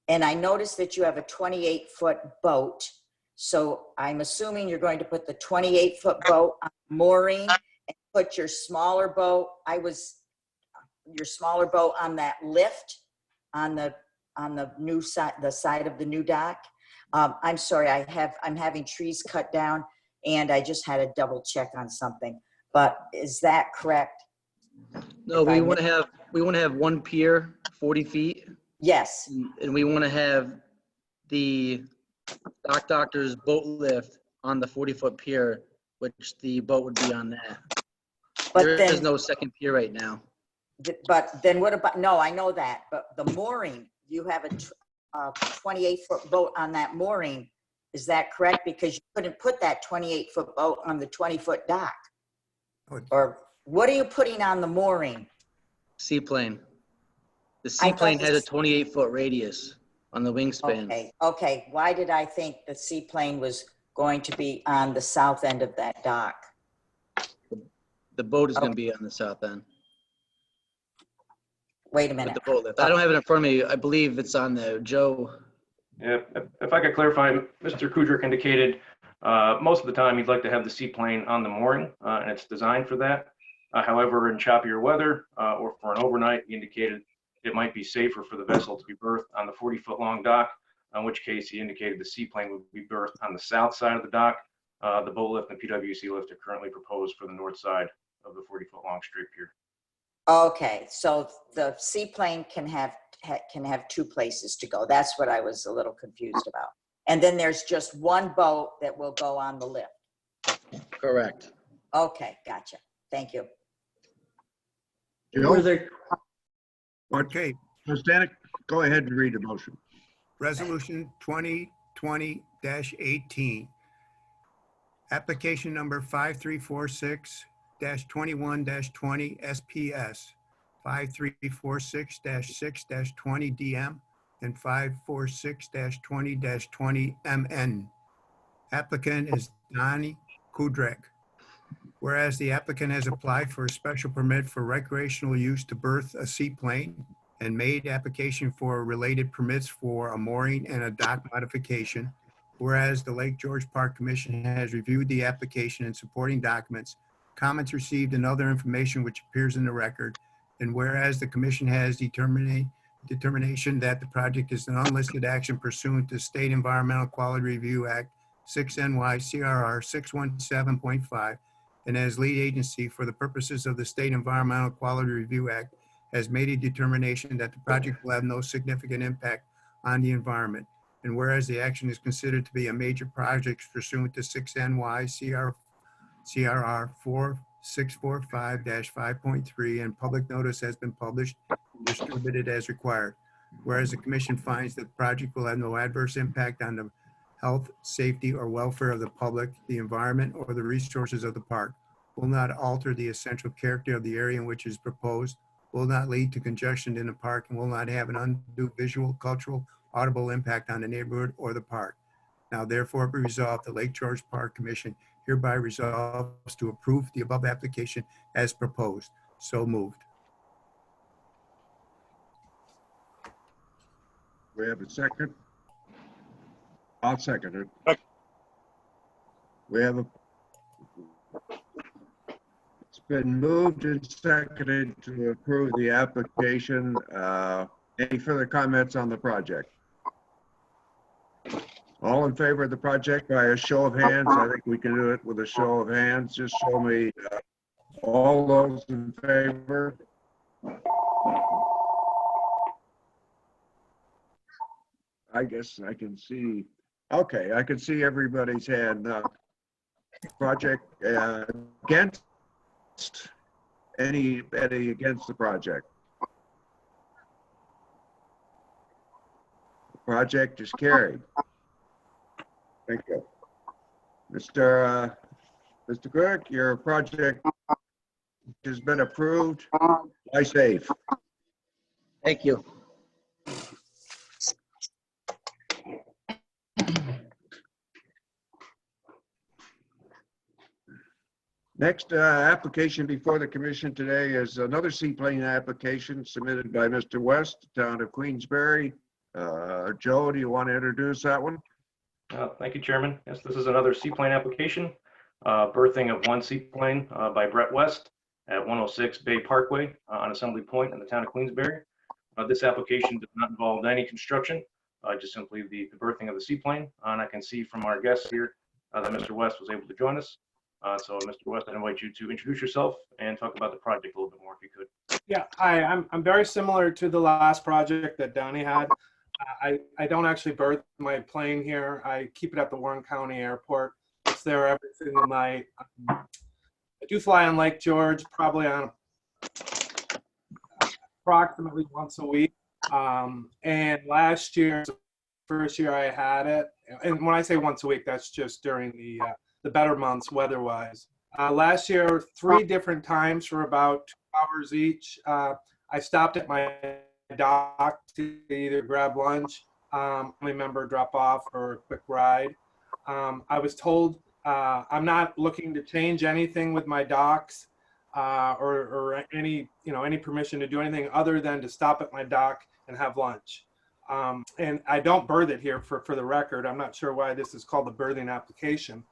[SPEAKER 10] And I noticed that you have a 28-foot boat. So I'm assuming you're going to put the 28-foot boat on mooring and put your smaller boat, your smaller boat on that lift on the new side, the side of the new dock. I'm sorry, I'm having trees cut down, and I just had to double check on something. But is that correct?
[SPEAKER 14] No, we want to have we want to have one pier, 40 feet,
[SPEAKER 10] Yes,
[SPEAKER 14] and we want to have the dock doctor's boat lift on the 40-foot pier, which the boat would be on that.
[SPEAKER 10] but
[SPEAKER 14] There is
[SPEAKER 10] then,
[SPEAKER 14] no second pier right now.
[SPEAKER 10] but then what about, no, I know that, but the mooring, you have a 28-foot boat on that mooring. Is that correct? Because you couldn't put that 28-foot boat on the 20-foot dock. Or what are you putting on the mooring?
[SPEAKER 14] Seaplane. The
[SPEAKER 10] I thought
[SPEAKER 14] seaplane has a
[SPEAKER 10] this-
[SPEAKER 14] 28-foot radius on the wingspan.
[SPEAKER 10] Okay, okay. Why did I think the seaplane was going to be on the south end of that dock?
[SPEAKER 14] The boat is going to be on the south end.
[SPEAKER 10] Wait a
[SPEAKER 14] With
[SPEAKER 10] minute.
[SPEAKER 14] the boat lift. I don't have it in front of me. I believe it's on there. Joe.
[SPEAKER 7] Yeah, if I could clarify, Mr. Kudrick indicated most of the time he'd like to have the seaplane on the mooring, and it's designed for that. However, in choppier weather or for an overnight, he indicated it might be safer for the vessel to be berthed on the 40-foot long dock, in which case he indicated the seaplane would be berthed on the south side of the dock. The boat lift and the PWC lift are currently proposed for the north side of the 40-foot long straight pier.
[SPEAKER 10] Okay, so the seaplane can have two places to go. That's what I was a little confused about. And then there's just one boat that will go on the lift.
[SPEAKER 14] Correct.
[SPEAKER 10] Okay, gotcha. Thank you.
[SPEAKER 1] Joe?
[SPEAKER 9] Were there,
[SPEAKER 1] Okay, so Stanek, go ahead and read the motion.
[SPEAKER 6] Resolution 2020-18. Application number 5346-21-20 SPS, 5346-6-20 DM, and 546-20-20 MN. Applicant is Donnie Kudrick. Whereas the applicant has applied for a special permit for recreational use to berth a seaplane and made application for related permits for a mooring and a dock modification. Whereas the Lake George Park Commission has reviewed the application and supporting documents, comments received, and other information which appears in the record. And whereas the commission has determination that the project is an unlisted action pursuant to State Environmental Quality Review Act 6 NYCRR 617.5, and as lead agency for the purposes of the State Environmental Quality Review Act, has made a determination that the project will have no significant impact on the environment. And whereas the action is considered to be a major project pursuant to 6 NYCRR 4645-5.3, and public notice has been published and distributed as required. Whereas the commission finds that the project will have no adverse impact on the health, safety, or welfare of the public, the environment, or the resources of the park, will not alter the essential character of the area in which it is proposed, will not lead to congestion in the park, and will not have an undue visual, cultural, audible impact on the neighborhood or the park. Now therefore be resolved, the Lake George Park Commission hereby resolves to approve the above application as proposed. So moved.
[SPEAKER 1] We have a second? I'll second it. We have it's been moved and seconded to approve the application. Any further comments on the project? All in favor of the project by a show of hands? I think we can do it with a show of hands. Just show me all those in favor. I guess I can see. Okay, I can see everybody's hand. Project against? Anybody against the project? The project is carried. Thank you. Mr. Kirk, your project has been approved. Fly safe.
[SPEAKER 14] Thank you.
[SPEAKER 1] Next application before the commission today is another seaplane application submitted by Mr. West, town of Queensbury. Joe, do you want to introduce that one?
[SPEAKER 7] Thank you, Chairman. Yes, this is another seaplane application, berthing of one seaplane by Brett West at 106 Bay Parkway on Assembly Point in the town of Queensbury. This application does not involve any construction, just simply the berthing of the seaplane. And I can see from our guests here that Mr. West was able to join us. So Mr. West, I invite you to introduce yourself and talk about the project a little bit more if you could.
[SPEAKER 16] Yeah, hi, I'm very similar to the last project that Donnie had. I don't actually berth my plane here. I keep it at the Warren County Airport. It's there every single night. I do fly on Lake George probably on approximately once a week. And last year, first year I had it, and when I say once a week, that's just during the better months weather-wise. Last year, 3 different times for about 2 hours each. I stopped at my dock to either grab lunch, family member drop off, or a quick ride. I was told I'm not looking to change anything with my docks or any permission to do anything other than to stop at my dock and have lunch. And I don't berth it here for the record. I'm not sure why this is called a berthing application.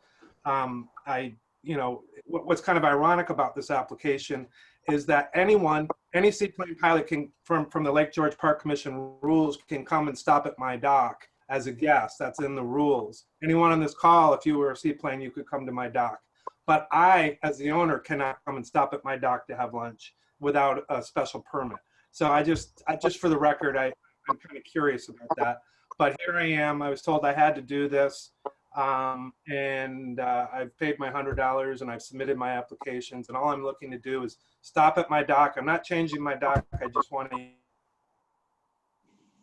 [SPEAKER 16] What's kind of ironic about this application is that any seaplane pilot can, from the Lake George Park Commission rules, can come and stop at my dock as a guest. That's in the rules. Anyone on this call, if you were a seaplane, you could come to my dock. But I, as the owner, cannot come and stop at my dock to have lunch without a special permit. So I just for the record, I'm kind of curious about that. But here I am. I was told I had to do this. And I've paid my $100 and I've submitted my applications, and all I'm looking to do is stop at my dock. I'm not changing my dock. I just want to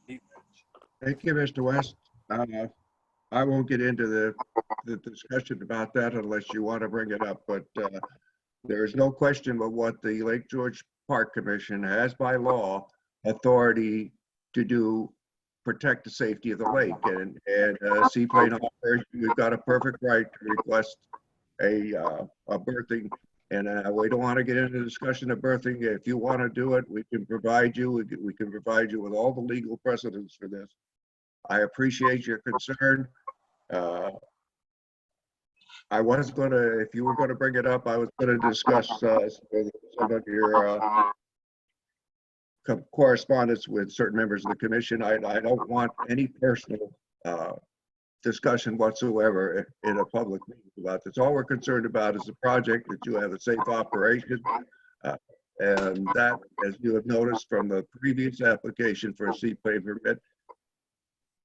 [SPEAKER 16] eat.
[SPEAKER 1] Thank you, Mr. West. I won't get into the discussion about that unless you want to bring it up, but there is no question but what the Lake George Park Commission has by law authority to do, protect the safety of the lake, and seaplane operation, we've got a perfect right to request a berthing, and we don't want to get into the discussion of berthing. If you want to do it, we can provide you with all the legal precedents for this. I appreciate your concern. I was going to, if you were going to bring it up, I was going to discuss some of your correspondence with certain members of the commission. I don't want any personal discussion whatsoever in a public meeting about this. All we're concerned about is the project, that you have a safe operation. And that, as you have noticed from the previous application for a seaplane permit,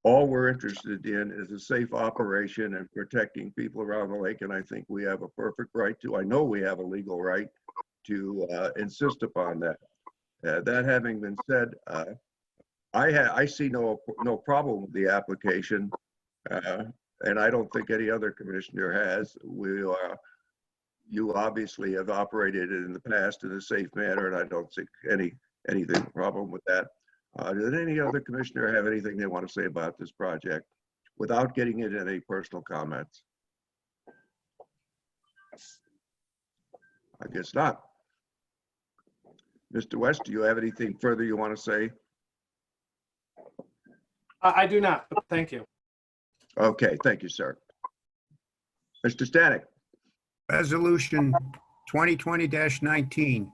[SPEAKER 1] all we're interested in is a safe operation and protecting people around the lake. And I think we have a perfect right to, I know we have a legal right to insist upon that. That having been said, I see no problem with the application, and I don't think any other commissioner has. You obviously have operated it in the past in a safe manner, and I don't see anything problem with that. Does any other commissioner have anything they want to say about this project without getting into any personal comments? I guess not. Mr. West, do you have anything further you want to say?
[SPEAKER 16] I do not, but thank you.
[SPEAKER 1] Okay, thank you, sir. Mr. Stanek.
[SPEAKER 6] Resolution 2020-19,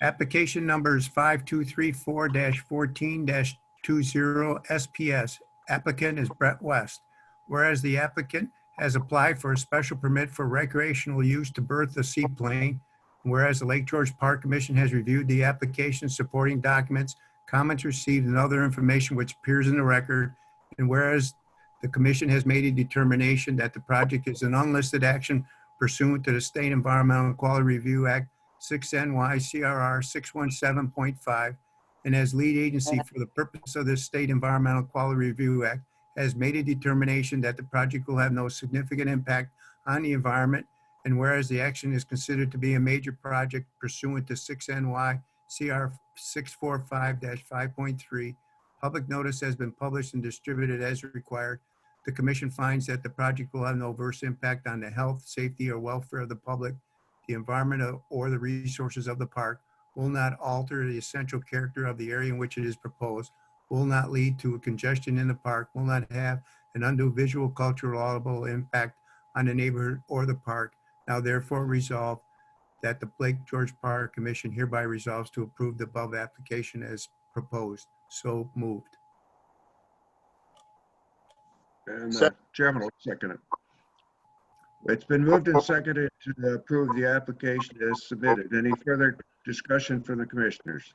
[SPEAKER 6] application numbers 5234-14-20 SPS. Applicant is Brett West. Whereas the applicant has applied for a special permit for recreational use to berth a seaplane, whereas the Lake George Park Commission has reviewed the application, supporting documents, comments received, and other information which appears in the record, and whereas the commission has made a determination that the project is an unlisted action pursuant to the State Environmental Quality Review Act 6 NYCRR 617.5, and as lead agency for the purpose of this State Environmental Quality Review Act, has made a determination that the project will have no significant impact on the environment, and whereas the action is considered to be a major project pursuant to 6 NYCR 645-5.3, public notice has been published and distributed as required. The commission finds that the project will have no adverse impact on the health, safety, or welfare of the public, the environment, or the resources of the park, will not alter the essential character of the area in which it is proposed, will not lead to a congestion in the park, will not have an undue visual, cultural, audible impact on the neighborhood or the park. Now therefore resolved that the Lake George Park Commission hereby resolves to approve the above application as proposed. So moved.
[SPEAKER 1] And the chairman will second it. It's been moved and seconded to approve the application as submitted. Any further discussion from the commissioners?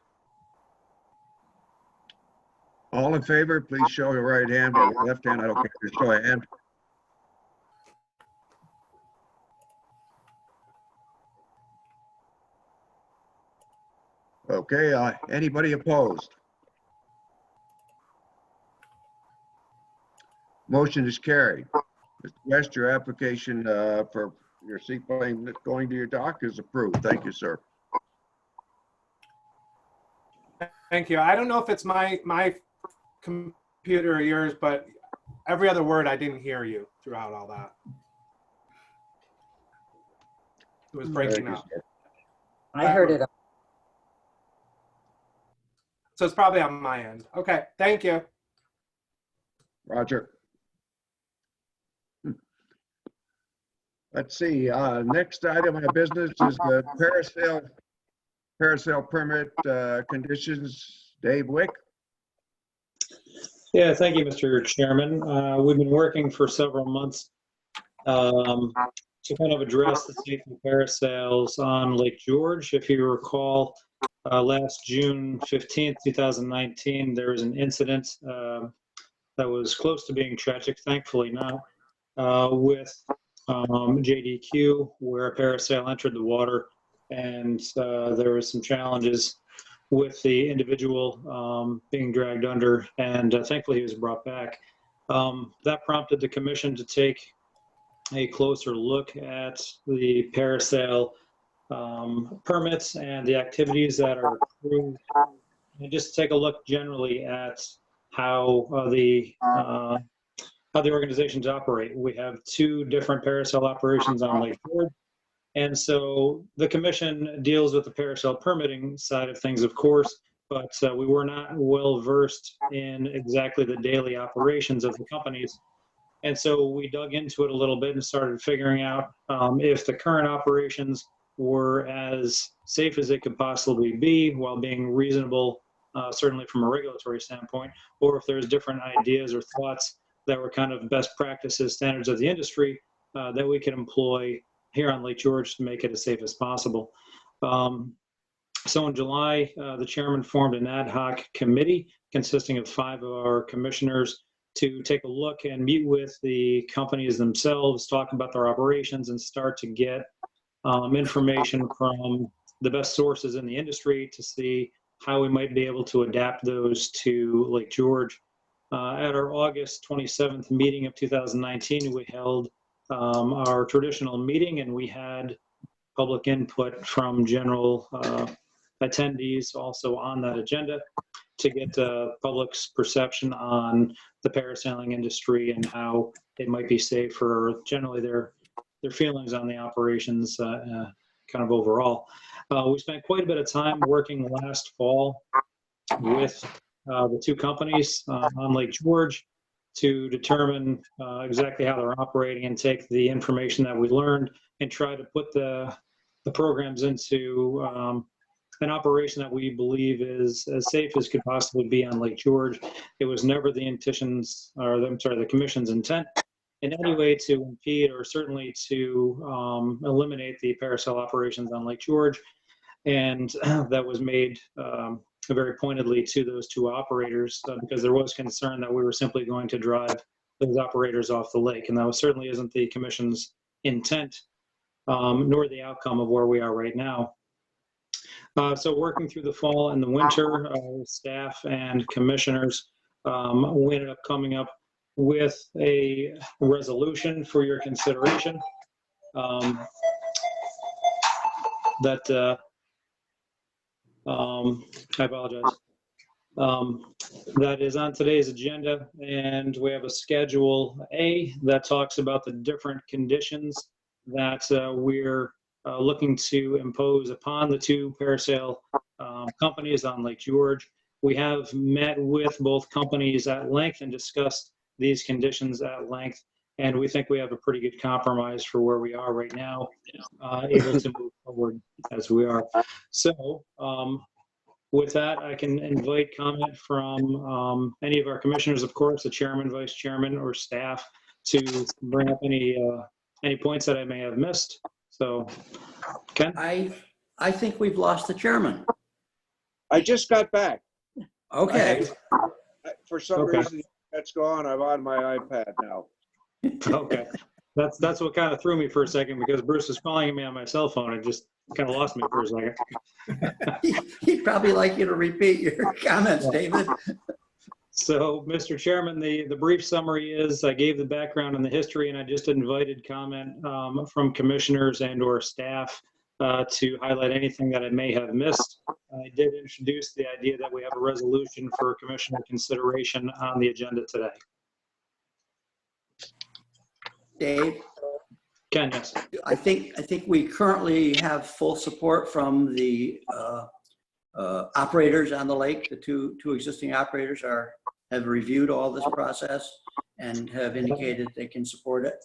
[SPEAKER 1] All in favor, please show your right hand or left hand. I don't care. Just show a hand. Okay, anybody opposed? Motion is carried. Mr. West, your application for your seaplane going to your dock is approved. Thank you, sir.
[SPEAKER 16] Thank you. I don't know if it's my computer or yours, but every other word I didn't hear you throughout all that. It was breaking up.
[SPEAKER 10] I heard it.
[SPEAKER 16] So it's probably on my end. Okay, thank you.
[SPEAKER 1] Roger. Let's see, next item on business is the parasail permit conditions. Dave Wick.
[SPEAKER 17] Yeah, thank you, Mr. Chairman. We've been working for several months to kind of address the safety of parasails on Lake George. If you recall, last June 15th, 2019, there was an incident that was close to being tragic, thankfully not, with JDQ, where a parasail entered the water, and there was some challenges with the individual being dragged under, and thankfully he was brought back. That prompted the commission to take a closer look at the parasail permits and the activities that are approved, and just take a look generally at how the organizations operate. We have two different parasail operations on Lake George. And so the commission deals with the parasail permitting side of things, of course, but we were not well versed in exactly the daily operations of the companies. And so we dug into it a little bit and started figuring out if the current operations were as safe as they could possibly be while being reasonable, certainly from a regulatory standpoint, or if there's different ideas or thoughts that were kind of best practices, standards of the industry that we could employ here on Lake George to make it as safe as possible. So in July, the chairman formed an ad hoc committee consisting of 5 of our commissioners to take a look and meet with the companies themselves, talk about their operations, and start to get information from the best sources in the industry to see how we might be able to adapt those to Lake George. At our August 27th meeting of 2019, we held our traditional meeting, and we had public input from general attendees also on that agenda to get public's perception on the parasailing industry and how it might be safe, or generally their feelings on the operations kind of overall. We spent quite a bit of time working last fall with the two companies on Lake George to determine exactly how they're operating and take the information that we learned and try to put the programs into an operation that we believe is as safe as could possibly be on Lake George. It was never the the commission's intent in any way to impede or certainly to eliminate the parasail operations on Lake George. And that was made very pointedly to those two operators because there was concern that we were simply going to drive those operators off the lake. And that certainly isn't the commission's intent, nor the outcome of where we are right now. So working through the fall and the winter, staff and commissioners, we ended up coming up with a resolution for your consideration that I apologize. That is on today's agenda, and we have a Schedule A that talks about the different conditions that we're looking to impose upon the two parasail companies on Lake George. We have met with both companies at length and discussed these conditions at length, and we think we have a pretty good compromise for where we are right now, able to move forward as we are. So with that, I can invite comment from any of our commissioners, of course, the chairman, vice chairman, or staff to bring up any any points that I may have missed. So, Ken?
[SPEAKER 9] I think we've lost the chairman.
[SPEAKER 1] I just got back.
[SPEAKER 9] Okay.
[SPEAKER 1] For some
[SPEAKER 17] Okay.
[SPEAKER 1] reason, that's gone. I'm on my iPad now.
[SPEAKER 17] Okay. That's what kind of threw me for a second, because Bruce was calling me on my cell phone. It just kind of lost me for a second.
[SPEAKER 9] He'd probably like you to repeat your comments, David.
[SPEAKER 17] So, Mr. Chairman, the brief summary is I gave the background and the history, and I just invited comment from commissioners and or staff to highlight anything that I may have missed. I did introduce the idea that we have a resolution for commissioner consideration on the agenda today.
[SPEAKER 9] Dave?
[SPEAKER 17] Ken, yes.
[SPEAKER 9] I think we currently have full support from the operators on the lake. The two existing operators have reviewed all this process and have indicated they can support it.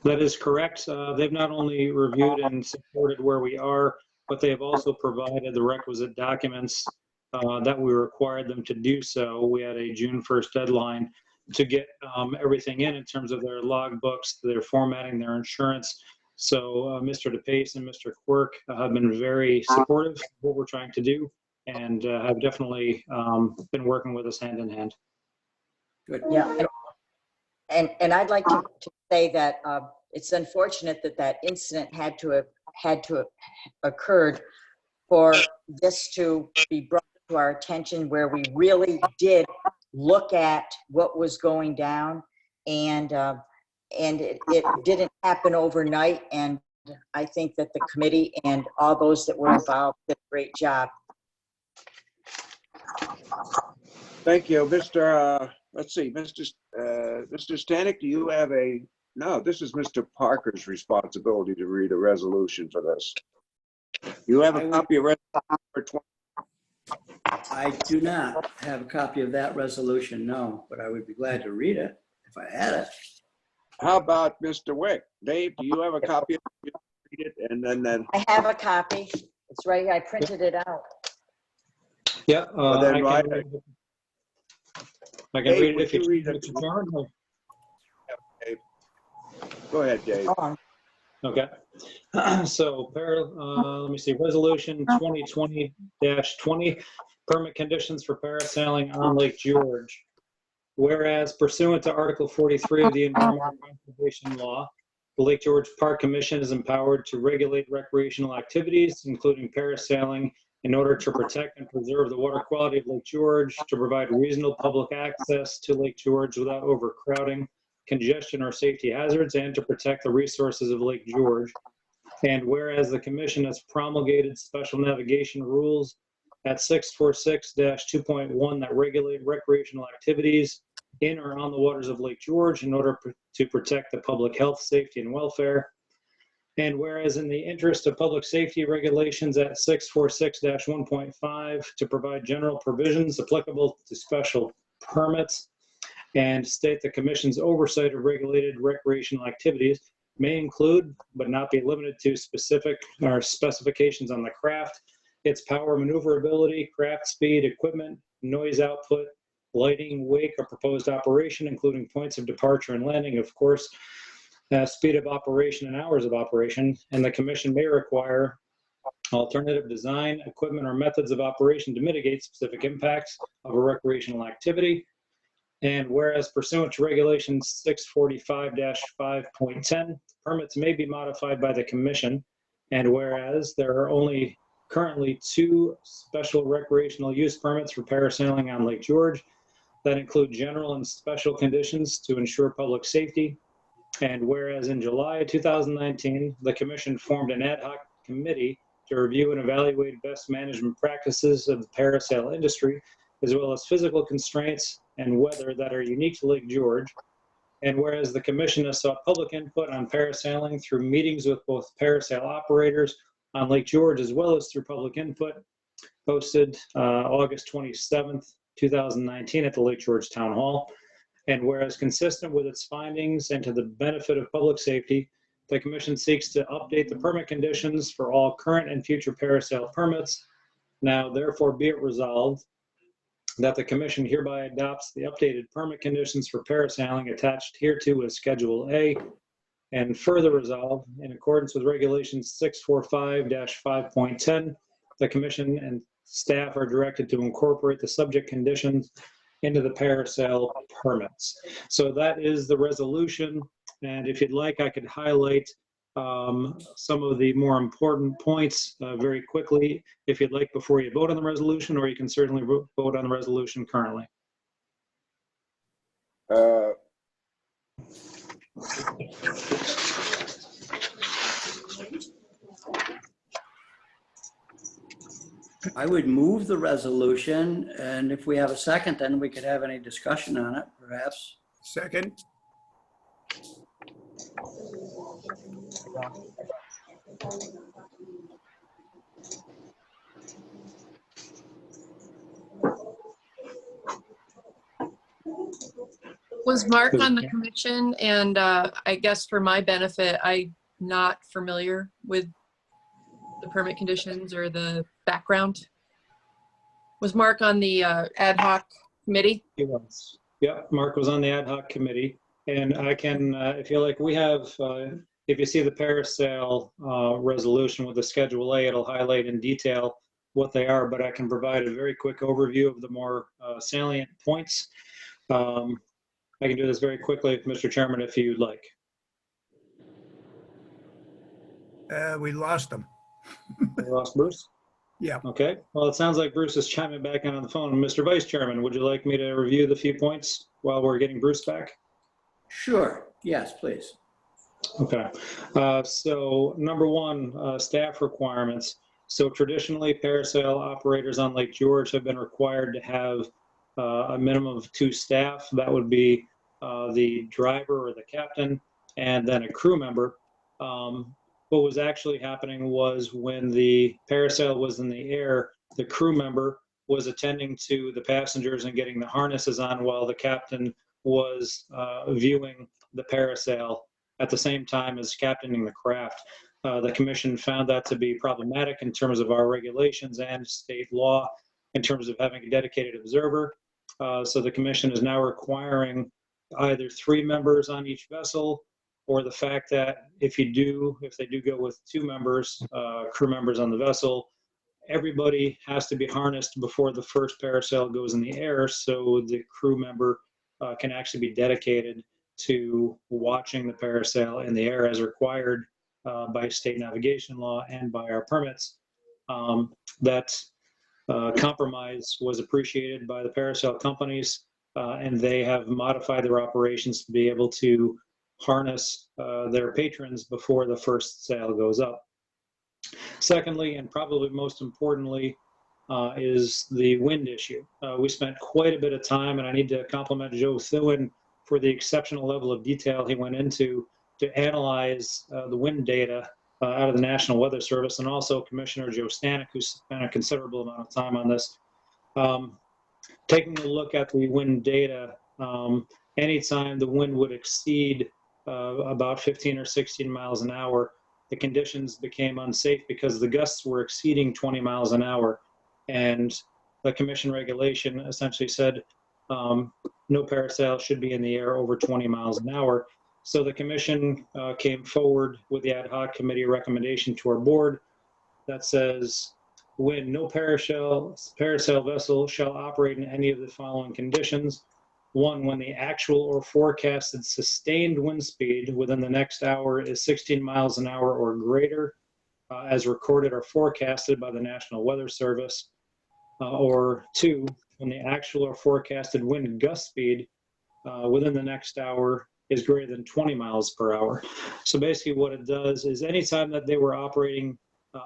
[SPEAKER 17] That is correct. They've not only reviewed and supported where we are, but they have also provided the requisite documents that we required them to do so. We had a June 1st deadline to get everything in terms of their logbooks, their formatting, their insurance. So Mr. DePace and Mr. Quirk have been very supportive of what we're trying to do, and have definitely been working with us hand in hand.
[SPEAKER 9] Good.
[SPEAKER 10] Yeah. And I'd like to say that it's unfortunate that incident had to have occurred for this to be brought to our attention, where we really did look at what was going down, and it didn't happen overnight. And I think that the committee and all those that were involved did a great job.
[SPEAKER 1] Thank you, Mr. Let's see, Mr. Stanek, do you have no, this is Mr. Parker's responsibility to read a resolution for this. You have a copy of resolution for 20.
[SPEAKER 9] I do not have a copy of that resolution, no, but I would be glad to read it if I had it.
[SPEAKER 1] How about Mr. Wick? Dave, do you have a copy of it? Read it, and then.
[SPEAKER 10] I have a copy. It's right here. I printed it out.
[SPEAKER 17] Yeah, I can read it if you
[SPEAKER 1] read it.
[SPEAKER 17] Mr. Chairman.
[SPEAKER 1] Go ahead, Dave.
[SPEAKER 17] Okay. So, let me see, resolution 2020-20, permit conditions for parasailing on Lake George. Whereas pursuant to Article 43 of the Environmental Conservation Law, the Lake George Park Commission is empowered to regulate recreational activities, including parasailing, in order to protect and preserve the water quality of Lake George, to provide reasonable public access to Lake George without overcrowding, congestion, or safety hazards, and to protect the resources of Lake George. And whereas the Commission has promulgated special navigation rules at 646-2.1 that regulate recreational activities in or on the waters of Lake George in order to protect the public health, safety, and welfare. And whereas in the interest of public safety regulations at 646-1.5 to provide general provisions applicable to special permits, and state the Commission's oversight of regulated recreational activities may include, but not be limited to, specific or specifications on the craft, its power maneuverability, craft speed, equipment, noise output, lighting, wake, or proposed operation, including points of departure and landing, of course, speed of operation and hours of operation. And the Commission may require alternative design, equipment, or methods of operation to mitigate specific impacts of a recreational activity. And whereas pursuant to Regulation 645-5.10, permits may be modified by the Commission. And whereas there are only currently 2 special recreational use permits for parasailing on Lake George that include general and special conditions to ensure public safety. And whereas in July 2019, the Commission formed an ad hoc committee to review and evaluate best management practices of the parasail industry, as well as physical constraints and weather that are unique to Lake George. And whereas the Commission has sought public input on parasailing through meetings with both parasail operators on Lake George, as well as through public input posted August 27th, 2019 at the Lake George Town Hall. And whereas consistent with its findings and to the benefit of public safety, the Commission seeks to update the permit conditions for all current and future parasail permits. Now, therefore, be it resolved that the Commission hereby adopts the updated permit conditions for parasailing attached hereto as Schedule A, And further resolved, in accordance with Regulation 645-5.10, the Commission and staff are directed to incorporate the subject conditions into the parasail permits. So that is the resolution. And if you'd like, I could highlight some of the more important points very quickly, if you'd like, before you vote on the resolution, or you can certainly vote on the resolution currently.
[SPEAKER 9] I would move the resolution, and if we have a second, then we could have any discussion on it, perhaps.
[SPEAKER 6] Second.
[SPEAKER 12] Was Mark on the commission? And I guess for my benefit, I'm not familiar with the permit conditions or the background. Was Mark on the ad hoc committee?
[SPEAKER 17] He was. Yeah, Mark was on the ad hoc committee. And I can, if you like, we have, if you see the parasail resolution with the Schedule A, it'll highlight in detail what they are, but I can provide a very quick overview of the more salient points. I can do this very quickly, Mr. Chairman, if you'd like.
[SPEAKER 6] We lost him.
[SPEAKER 17] We lost Bruce?
[SPEAKER 6] Yeah.
[SPEAKER 17] Okay. Well, it sounds like Bruce is chiming back in on the phone. Mr. Vice Chairman, would you like me to review the few points while we're getting Bruce back?
[SPEAKER 9] Sure. Yes, please.
[SPEAKER 17] Okay. So number one, staff requirements. So traditionally, parasail operators on Lake George have been required to have a minimum of 2 staff. That would be the driver or the captain, and then a crew member. What was actually happening was when the parasail was in the air, the crew member was attending to the passengers and getting the harnesses on while the captain was viewing the parasail at the same time as captaining the craft. The commission found that to be problematic in terms of our regulations and state law in terms of having a dedicated observer. So the commission is now requiring either 3 members on each vessel, or the fact that if they do go with 2 members, crew members on the vessel, everybody has to be harnessed before the first parasail goes in the air, so the crew member can actually be dedicated to watching the parasail in the air as required by state navigation law and by our permits. That compromise was appreciated by the parasail companies, and they have modified their operations to be able to harness their patrons before the first sail goes up. Secondly, and probably most importantly, is the wind issue. We spent quite a bit of time, and I need to compliment Joe Thewin for the exceptional level of detail he went into to analyze the wind data out of the National Weather Service, and also Commissioner Joe Stanek, who spent a considerable amount of time on this. Taking a look at the wind data, anytime the wind would exceed about 15 or 16 miles an hour, the conditions became unsafe because the gusts were exceeding 20 miles an hour. And the commission regulation essentially said no parasail should be in the air over 20 miles an hour. So the commission came forward with the ad hoc committee recommendation to our board that says, when no parasail vessel shall operate in any of the following conditions. 1, when the actual or forecasted sustained wind speed within the next hour is 16 miles an hour or greater, as recorded or forecasted by the National Weather Service. Or 2, when the actual or forecasted wind gust speed within the next hour is greater than 20 miles per hour. So basically what it does is anytime that they were operating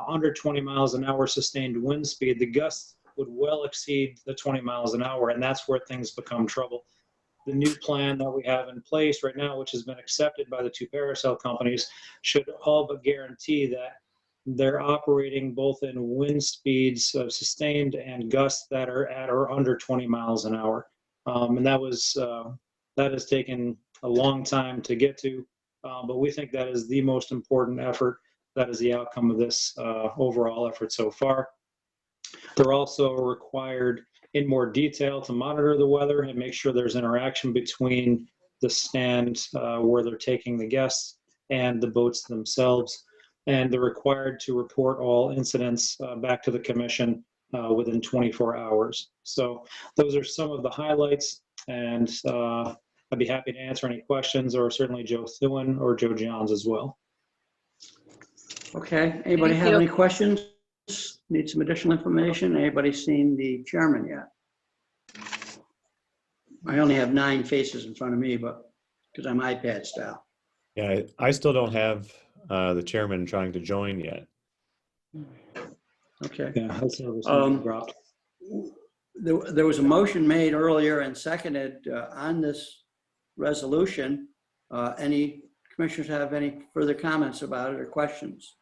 [SPEAKER 17] under 20 miles an hour sustained wind speed, the gusts would well exceed the 20 miles an hour, and that's where things become trouble. The new plan that we have in place right now, which has been accepted by the 2 parasail companies, should all but guarantee that they're operating both in wind speeds of sustained and gusts that are at or under 20 miles an hour. And that has taken a long time to get to, but we think that is the most important effort. That is the outcome of this overall effort so far. They're also required in more detail to monitor the weather and make sure there's interaction between the stand where they're taking the guests and the boats themselves. And they're required to report all incidents back to the commission within 24 hours. So those are some of the highlights, and I'd be happy to answer any questions, or certainly Joe Thewin or Joe Johns as well.
[SPEAKER 9] Okay, anybody
[SPEAKER 12] Thank
[SPEAKER 9] have
[SPEAKER 12] you.
[SPEAKER 9] any questions? Need some additional information? Anybody seen the chairman yet? I only have 9 faces in front of me, but because I'm iPad style.
[SPEAKER 5] Yeah, I still don't have the chairman trying to join yet.
[SPEAKER 9] Okay.
[SPEAKER 17] Yeah, that's dropped.
[SPEAKER 9] There was a motion made earlier and seconded on this resolution. Any commissioners have any further comments about it or questions?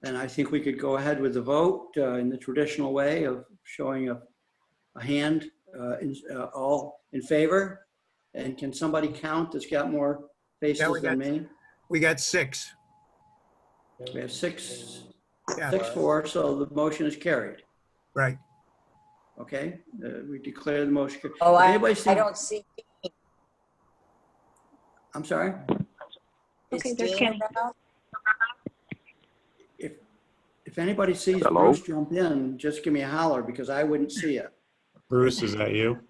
[SPEAKER 9] Then I think we could go ahead with the vote in the traditional way of showing a hand, all in favor. And can somebody count that's got more faces than me?
[SPEAKER 6] We got 6.
[SPEAKER 9] We have 6,
[SPEAKER 6] Yeah.
[SPEAKER 9] 6-4, so the motion is carried.
[SPEAKER 6] Right.
[SPEAKER 9] Okay, we declare the motion carried.
[SPEAKER 10] Oh,
[SPEAKER 9] If
[SPEAKER 10] I
[SPEAKER 9] anybody see-
[SPEAKER 10] don't see.
[SPEAKER 9] I'm sorry?
[SPEAKER 10] Is
[SPEAKER 12] Okay, there's
[SPEAKER 10] Dean
[SPEAKER 12] Kenny.
[SPEAKER 10] around?
[SPEAKER 9] If anybody sees
[SPEAKER 1] Hello?
[SPEAKER 9] Bruce jump in, just give me a holler because I wouldn't see it.
[SPEAKER 5] Bruce, is that you?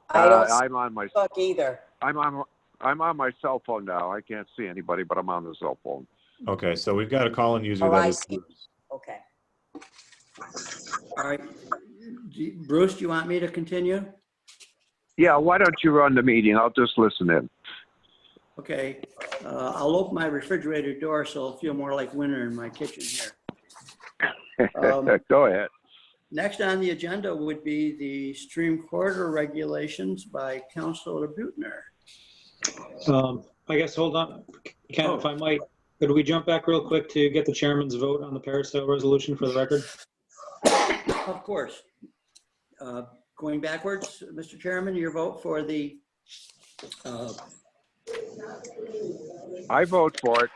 [SPEAKER 10] I don't see
[SPEAKER 1] I'm on my
[SPEAKER 10] Facebook either.
[SPEAKER 1] I'm on my cell phone now. I can't see anybody, but I'm on the cell phone.
[SPEAKER 5] Okay, so we've got a call-in user
[SPEAKER 10] Oh,
[SPEAKER 5] that
[SPEAKER 10] I
[SPEAKER 5] is
[SPEAKER 10] see.
[SPEAKER 5] Bruce.
[SPEAKER 10] Okay.
[SPEAKER 9] All right. Bruce, do you want me to continue?
[SPEAKER 1] Yeah, why don't you run the meeting? I'll just listen in.
[SPEAKER 9] Okay. I'll open my refrigerator door so it'll feel more like winter in my kitchen here.
[SPEAKER 1] Go ahead.
[SPEAKER 9] Next on the agenda would be the stream corridor regulations by Councilor Butner.
[SPEAKER 17] I guess, hold on, Ken, if I might, could we jump back real quick to get the chairman's vote on the Parasailing resolution for the record?
[SPEAKER 9] Of course. Going backwards, Mr. Chairman, your vote for the
[SPEAKER 1] I vote for it.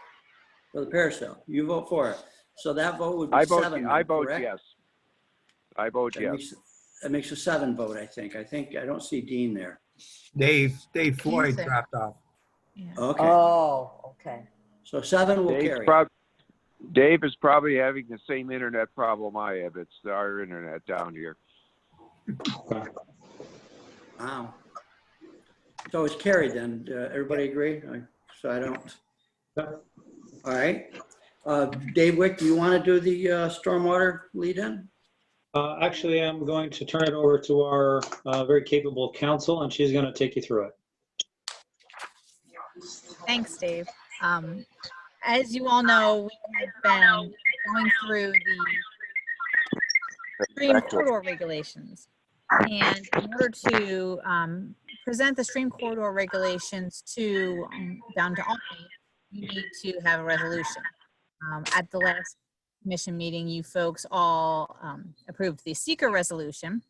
[SPEAKER 9] for the Parasailing. You vote for it. So that vote would be 7.
[SPEAKER 1] I vote
[SPEAKER 9] correct?
[SPEAKER 1] yes. I vote
[SPEAKER 9] That
[SPEAKER 1] yes.
[SPEAKER 9] that makes a 7 vote, I think. I don't see Dean there.
[SPEAKER 6] Dave Floyd
[SPEAKER 12] there.
[SPEAKER 6] dropped off.
[SPEAKER 9] Okay.
[SPEAKER 10] Oh, okay.
[SPEAKER 9] So 7 will
[SPEAKER 1] Dave's
[SPEAKER 9] carry.
[SPEAKER 1] Dave is probably having the same internet problem I have. It's our internet down here.
[SPEAKER 9] Wow. So it's carried then. Everybody agree? So I don't. All right. Dave Wick, do you want to do the stormwater lead-in?
[SPEAKER 17] Actually, I'm going to turn it over to our very capable counsel, and she's going to take you through it.
[SPEAKER 18] Thanks, Dave. As you all know, we have been going through the stream corridor regulations. And in order to present the stream corridor regulations to down to Albany, you need to have a resolution. At the last commission meeting, you folks all approved the seeker resolution.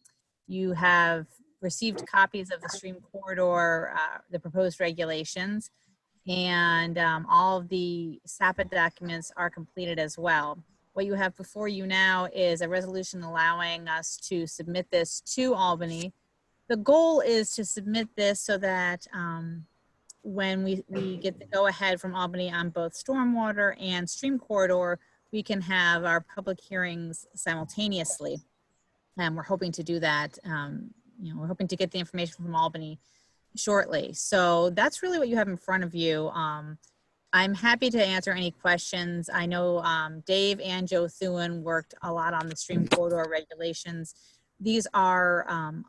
[SPEAKER 18] You have received copies of the stream corridor, the proposed regulations, and all of the SAPA documents are completed as well. What you have before you now is a resolution allowing us to submit this to Albany. The goal is to submit this so that when we get the go-ahead from Albany on both stormwater and stream corridor, we can have our public hearings simultaneously. And we're hoping to do that. We're hoping to get the information from Albany shortly. So that's really what you have in front of you. I'm happy to answer any questions. I know Dave and Joe Thewin worked a lot on the stream corridor regulations. These are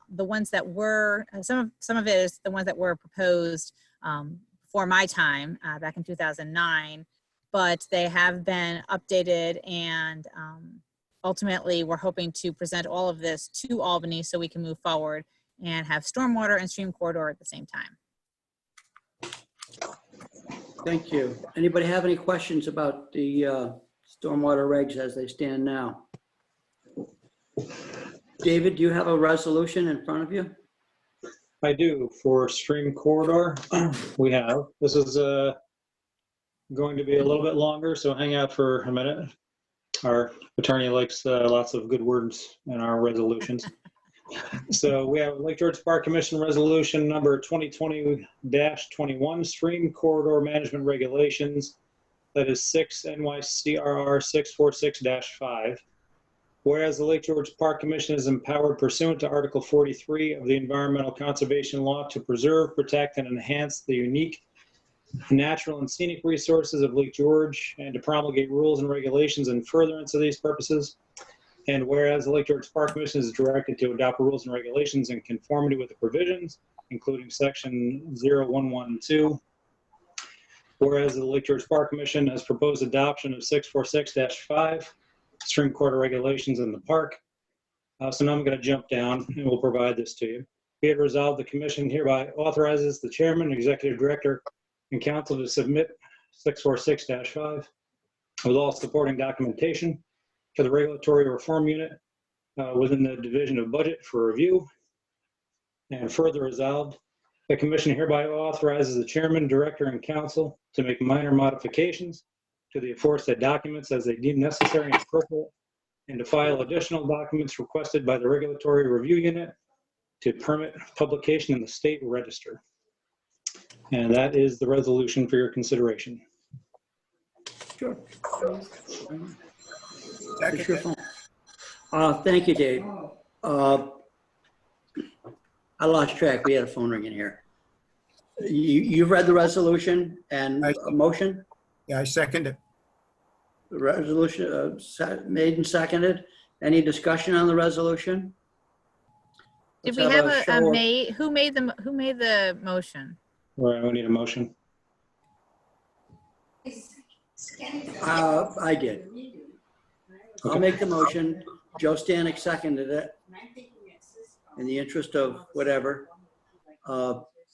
[SPEAKER 18] the ones that were, some of it is the ones that were proposed for my time back in 2009, but they have been updated, and ultimately we're hoping to present all of this to Albany so we can move forward and have stormwater and stream corridor at the same time.
[SPEAKER 9] Thank you. Anybody have any questions about the stormwater regs as they stand now? David, do you have a resolution in front of you?
[SPEAKER 17] I do. For stream corridor, we have. This is going to be a little bit longer, so hang out for a minute. Our attorney likes lots of good words in our resolutions. So we have Lake George Park Commission Resolution number 2020-21, Stream Corridor Management Regulations. That is 6 NYCRR 646-5. Whereas the Lake George Park Commission is empowered pursuant to Article 43 of the Environmental Conservation Law to preserve, protect, and enhance the unique natural and scenic resources of Lake George and to promulgate rules and regulations in furtherance of these purposes. And whereas the Lake George Park Commission is directed to adopt rules and regulations in conformity with the provisions, including Section 0112. Whereas the Lake George Park Commission has proposed adoption of 646-5, stream corridor regulations in the park. So now I'm going to jump down and we'll provide this to you. Be it resolved, the commission hereby authorizes the chairman, executive director, and council to submit 646-5 with all supporting documentation to the Regulatory Reform Unit within the Division of Budget for review. And further resolved, the commission hereby authorizes the chairman, director, and council to make minor modifications to the aforesaid documents as they deem necessary and appropriate, and to file additional documents requested by the Regulatory Review Unit to permit publication in the State Register. And that is the resolution for your consideration.
[SPEAKER 9] Sure. Thank you, Dave. I lost track. We had a phone ringing here. You've read the resolution and a motion?
[SPEAKER 6] Yeah, I second it.
[SPEAKER 9] The resolution made and seconded. Any discussion on the resolution?
[SPEAKER 18] Did
[SPEAKER 9] Let's
[SPEAKER 18] we have
[SPEAKER 9] a
[SPEAKER 18] a
[SPEAKER 9] show of-
[SPEAKER 18] made, who made the motion?
[SPEAKER 17] All right, we need a motion.
[SPEAKER 9] I did. I'll make the motion. Joe Stanek seconded it. In the interest of whatever.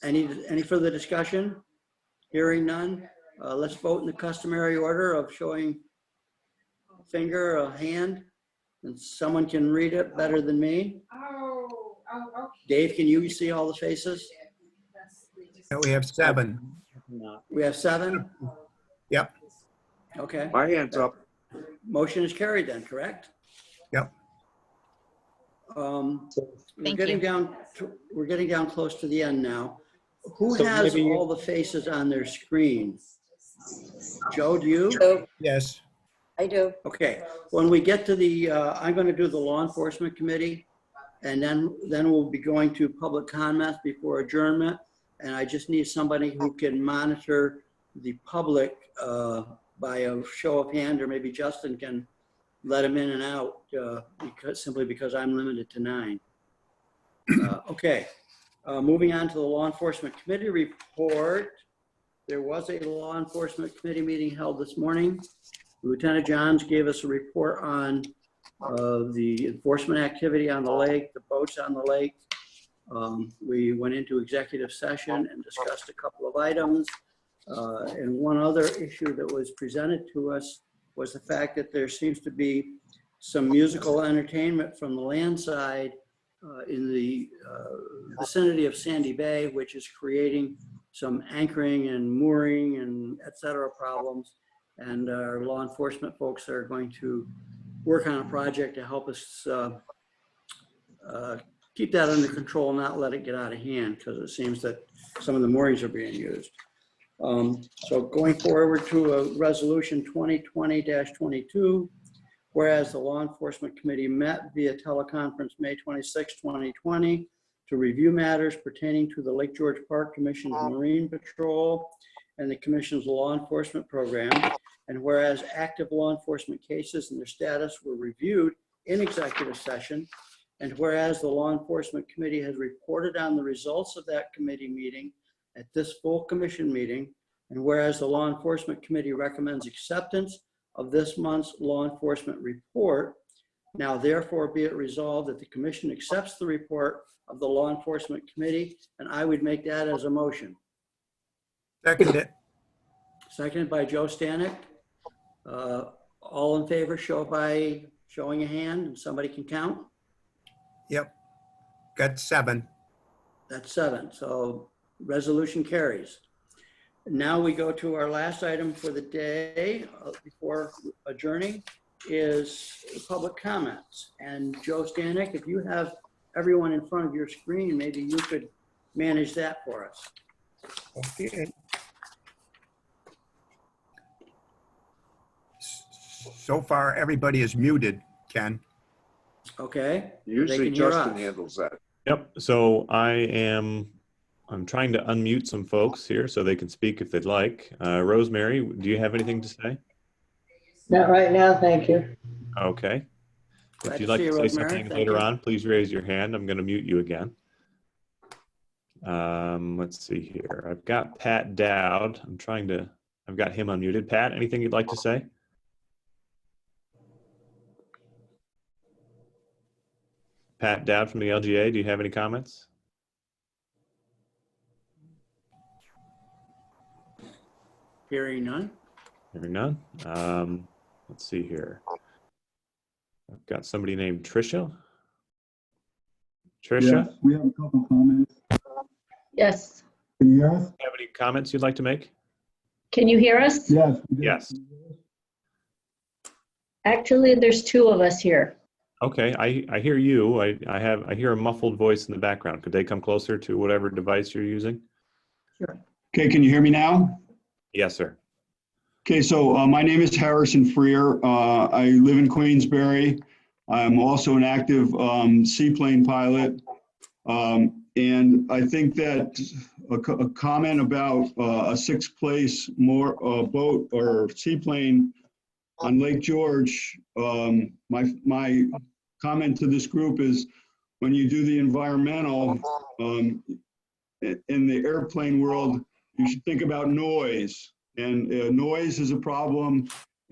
[SPEAKER 9] Any further discussion? Hearing none. Let's vote in the customary order of showing finger, a hand, and someone can read it better than me. Dave, can you see all the faces?
[SPEAKER 6] And we have 7.
[SPEAKER 9] We have 7?
[SPEAKER 6] Yep.
[SPEAKER 9] Okay.
[SPEAKER 1] My hand's up.
[SPEAKER 9] Motion is carried then, correct?
[SPEAKER 6] Yep.
[SPEAKER 9] We're getting down close to the end now. Who
[SPEAKER 17] So
[SPEAKER 9] has
[SPEAKER 17] maybe
[SPEAKER 9] all the faces on their screen? Joe, do you?
[SPEAKER 6] Yes.
[SPEAKER 10] I do.
[SPEAKER 9] Okay, when we get to the, I'm going to do the law enforcement committee, and then we'll be going to public comments before adjournment. And I just need somebody who can monitor the public by a show of hand, or maybe Justin can let them in and out simply because I'm limited to 9. Okay, moving on to the law enforcement committee report. There was a law enforcement committee meeting held this morning. Lieutenant Johns gave us a report on the enforcement activity on the lake, the boats on the lake. We went into executive session and discussed a couple of items. And one other issue that was presented to us was the fact that there seems to be some musical entertainment from the land side in the vicinity of Sandy Bay, which is creating some anchoring and mooring and et cetera problems. And our law enforcement folks are going to work on a project to help us keep that under control, not let it get out of hand, because it seems that some of the moorings are being used. So going forward to a resolution 2020-22, whereas the Law Enforcement Committee met via teleconference May 26, 2020 to review matters pertaining to the Lake George Park Commission's Marine Patrol and the Commission's law enforcement program. And whereas active law enforcement cases and their status were reviewed in executive session, and whereas the Law Enforcement Committee has reported on the results of that committee meeting at this full commission meeting, and whereas the Law Enforcement Committee recommends acceptance of this month's law enforcement report, now therefore be it resolved that the commission accepts the report of the Law Enforcement Committee, and I would make that as a motion.
[SPEAKER 6] Second it.
[SPEAKER 9] Seconded by Joe Stanek. All in favor, show by showing a hand, and somebody can count.
[SPEAKER 6] Yep. Got 7.
[SPEAKER 9] That's 7. So resolution carries. Now we go to our last item for the day before adjourning is public comments. And Joe Stanek, if you have everyone in front of your screen. Maybe you could manage that for us.
[SPEAKER 6] Okay. So far, everybody is muted, Ken.
[SPEAKER 9] Okay.
[SPEAKER 19] Usually
[SPEAKER 9] They can hear
[SPEAKER 19] Justin
[SPEAKER 9] us.
[SPEAKER 19] handles that.
[SPEAKER 5] Yep. So I'm trying to unmute some folks here so they can speak if they'd like. Rosemary, do you have anything to say?
[SPEAKER 15] Not right now, thank you.
[SPEAKER 5] Okay.
[SPEAKER 9] Glad
[SPEAKER 5] If you'd
[SPEAKER 9] to
[SPEAKER 5] like
[SPEAKER 9] see
[SPEAKER 5] to
[SPEAKER 9] you,
[SPEAKER 5] say
[SPEAKER 9] Rosemary.
[SPEAKER 5] something
[SPEAKER 9] Thank
[SPEAKER 5] later
[SPEAKER 9] you.
[SPEAKER 5] on, please raise your hand. I'm going to mute you again. Let's see here. I've got Pat Dowd. I've got him unmuted. Pat, anything you'd like to say? Pat Dowd from the LGA, do you have any comments?
[SPEAKER 9] Hearing none.
[SPEAKER 5] Hearing none. Let's see here. I've got somebody named Tricia. Tricia,
[SPEAKER 20] Yes, we have a couple comments.
[SPEAKER 15] Yes.
[SPEAKER 20] Can you hear us?
[SPEAKER 5] do you have any comments you'd like to make?
[SPEAKER 15] Can you hear us?
[SPEAKER 20] Yes. we do.
[SPEAKER 5] Yes.
[SPEAKER 15] Actually, there's two of us here.
[SPEAKER 5] Okay, I hear you. I hear a muffled voice in the background. Could they come closer to whatever device you're using?
[SPEAKER 15] Sure.
[SPEAKER 20] Okay, can you hear me now?
[SPEAKER 5] Yes, sir.
[SPEAKER 20] Okay, so my name is Harrison Freer. I live in Queensbury. I'm also an active seaplane pilot. And I think that a comment about a sixth place boat or seaplane on Lake George, my comment to this group is when you do the environmental in the airplane world, you should think about noise. And noise is a problem.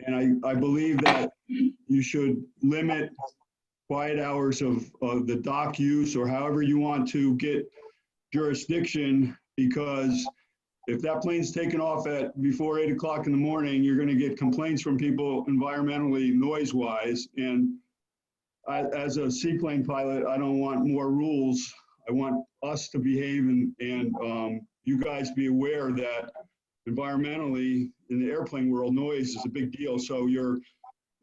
[SPEAKER 20] And I believe that you should limit quiet hours of the dock use or however you want to get jurisdiction, because if that plane's taken off at before 8 o'clock in the morning, you're going to get complaints from people environmentally noise wise. And as a seaplane pilot, I don't want more rules. I want us to behave and you guys be aware that environmentally in the airplane world, noise is a big deal. So your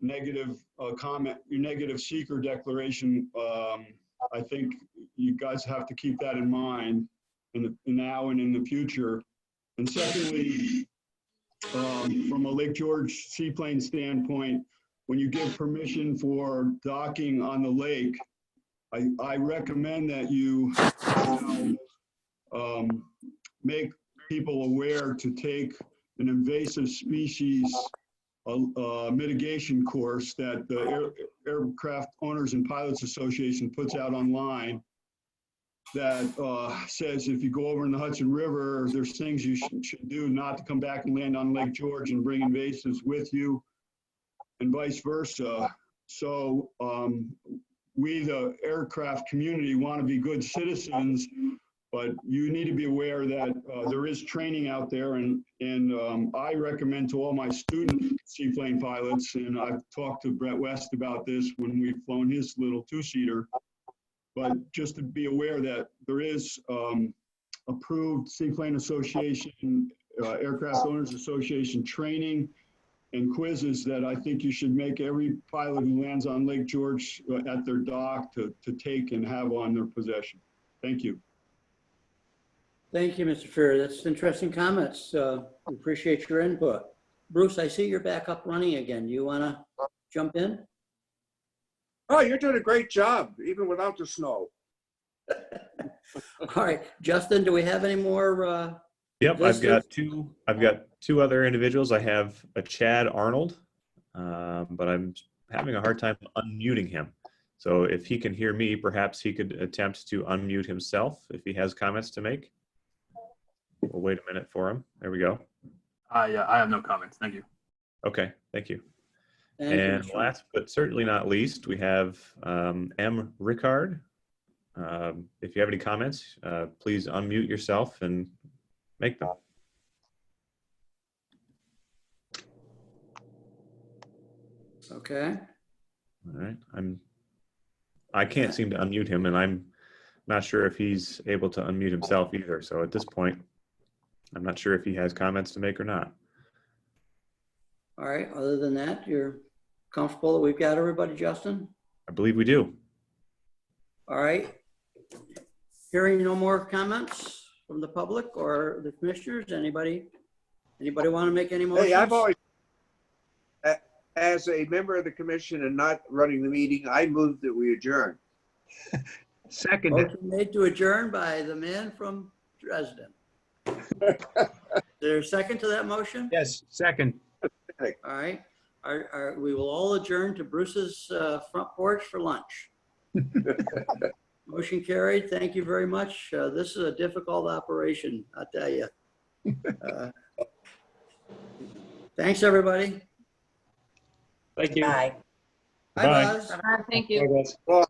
[SPEAKER 20] negative comment, your negative seeker declaration, I think you guys have to keep that in mind now and in the future. And secondly, from a Lake George seaplane standpoint, when you give permission for docking on the lake, I recommend that you make people aware to take an invasive species mitigation course that the Aircraft Owners and Pilots Association puts out online that says if you go over in the Hudson River, there's things you should do not to come back and land on Lake George and bring invasives with you, and vice versa. So we, the aircraft community, want to be good citizens, but you need to be aware that there is training out there, and I recommend to all my student seaplane pilots, and I've talked to Brett West about this when we've flown his little two-seater, but just to be aware that there is approved Seaplane Association, Aircraft Owners Association training and quizzes that I think you should make every pilot who lands on Lake George at their dock to take and have on their possession. Thank you.
[SPEAKER 9] Thank you, Mr. Fuhrer. That's interesting comments. We appreciate your input. Bruce, I see you're back up running again. You want to jump in?
[SPEAKER 19] Oh, you're doing a great job, even without the snow.
[SPEAKER 9] All right, Justin, do we have any more?
[SPEAKER 5] Yep,
[SPEAKER 9] visitors?
[SPEAKER 5] I've got two other individuals. I have a Chad Arnold, but I'm having a hard time unmuting him. So if he can hear me, perhaps he could attempt to unmute himself if he has comments to make. We'll wait a minute for him. There we go.
[SPEAKER 21] Yeah, I have no comments. Thank you.
[SPEAKER 5] Okay, thank you.
[SPEAKER 9] Thank you,
[SPEAKER 5] And
[SPEAKER 9] Mr.
[SPEAKER 5] last but certainly not least, we have M. Rickard. If you have any comments, please unmute yourself and make them.
[SPEAKER 9] Okay.
[SPEAKER 5] All right. I can't seem to unmute him, and I'm not sure if he's able to unmute himself either. So at this point, I'm not sure if he has comments to make or not.
[SPEAKER 9] All right, other than that, you're comfortable that we've got everybody, Justin?
[SPEAKER 5] I believe we do.
[SPEAKER 9] All right, Hearing no more comments from the public or the commissioners, anybody want to make any motions?
[SPEAKER 19] Hey, I've always, as a member of the commission and not running the meeting, I move that we adjourn.
[SPEAKER 6] Second.
[SPEAKER 9] Motion made to adjourn by the man from Dresden. Is there a second to that motion?
[SPEAKER 6] Yes, second.
[SPEAKER 9] All right. We will all adjourn to Bruce's front porch for lunch. Motion carried. Thank you very much. This is a difficult operation, I tell you. Thanks, everybody.
[SPEAKER 17] Thank you.
[SPEAKER 10] Bye.
[SPEAKER 9] Bye, Buzz.
[SPEAKER 12] Thank you.
[SPEAKER 17] Bye, guys.
[SPEAKER 19] Well,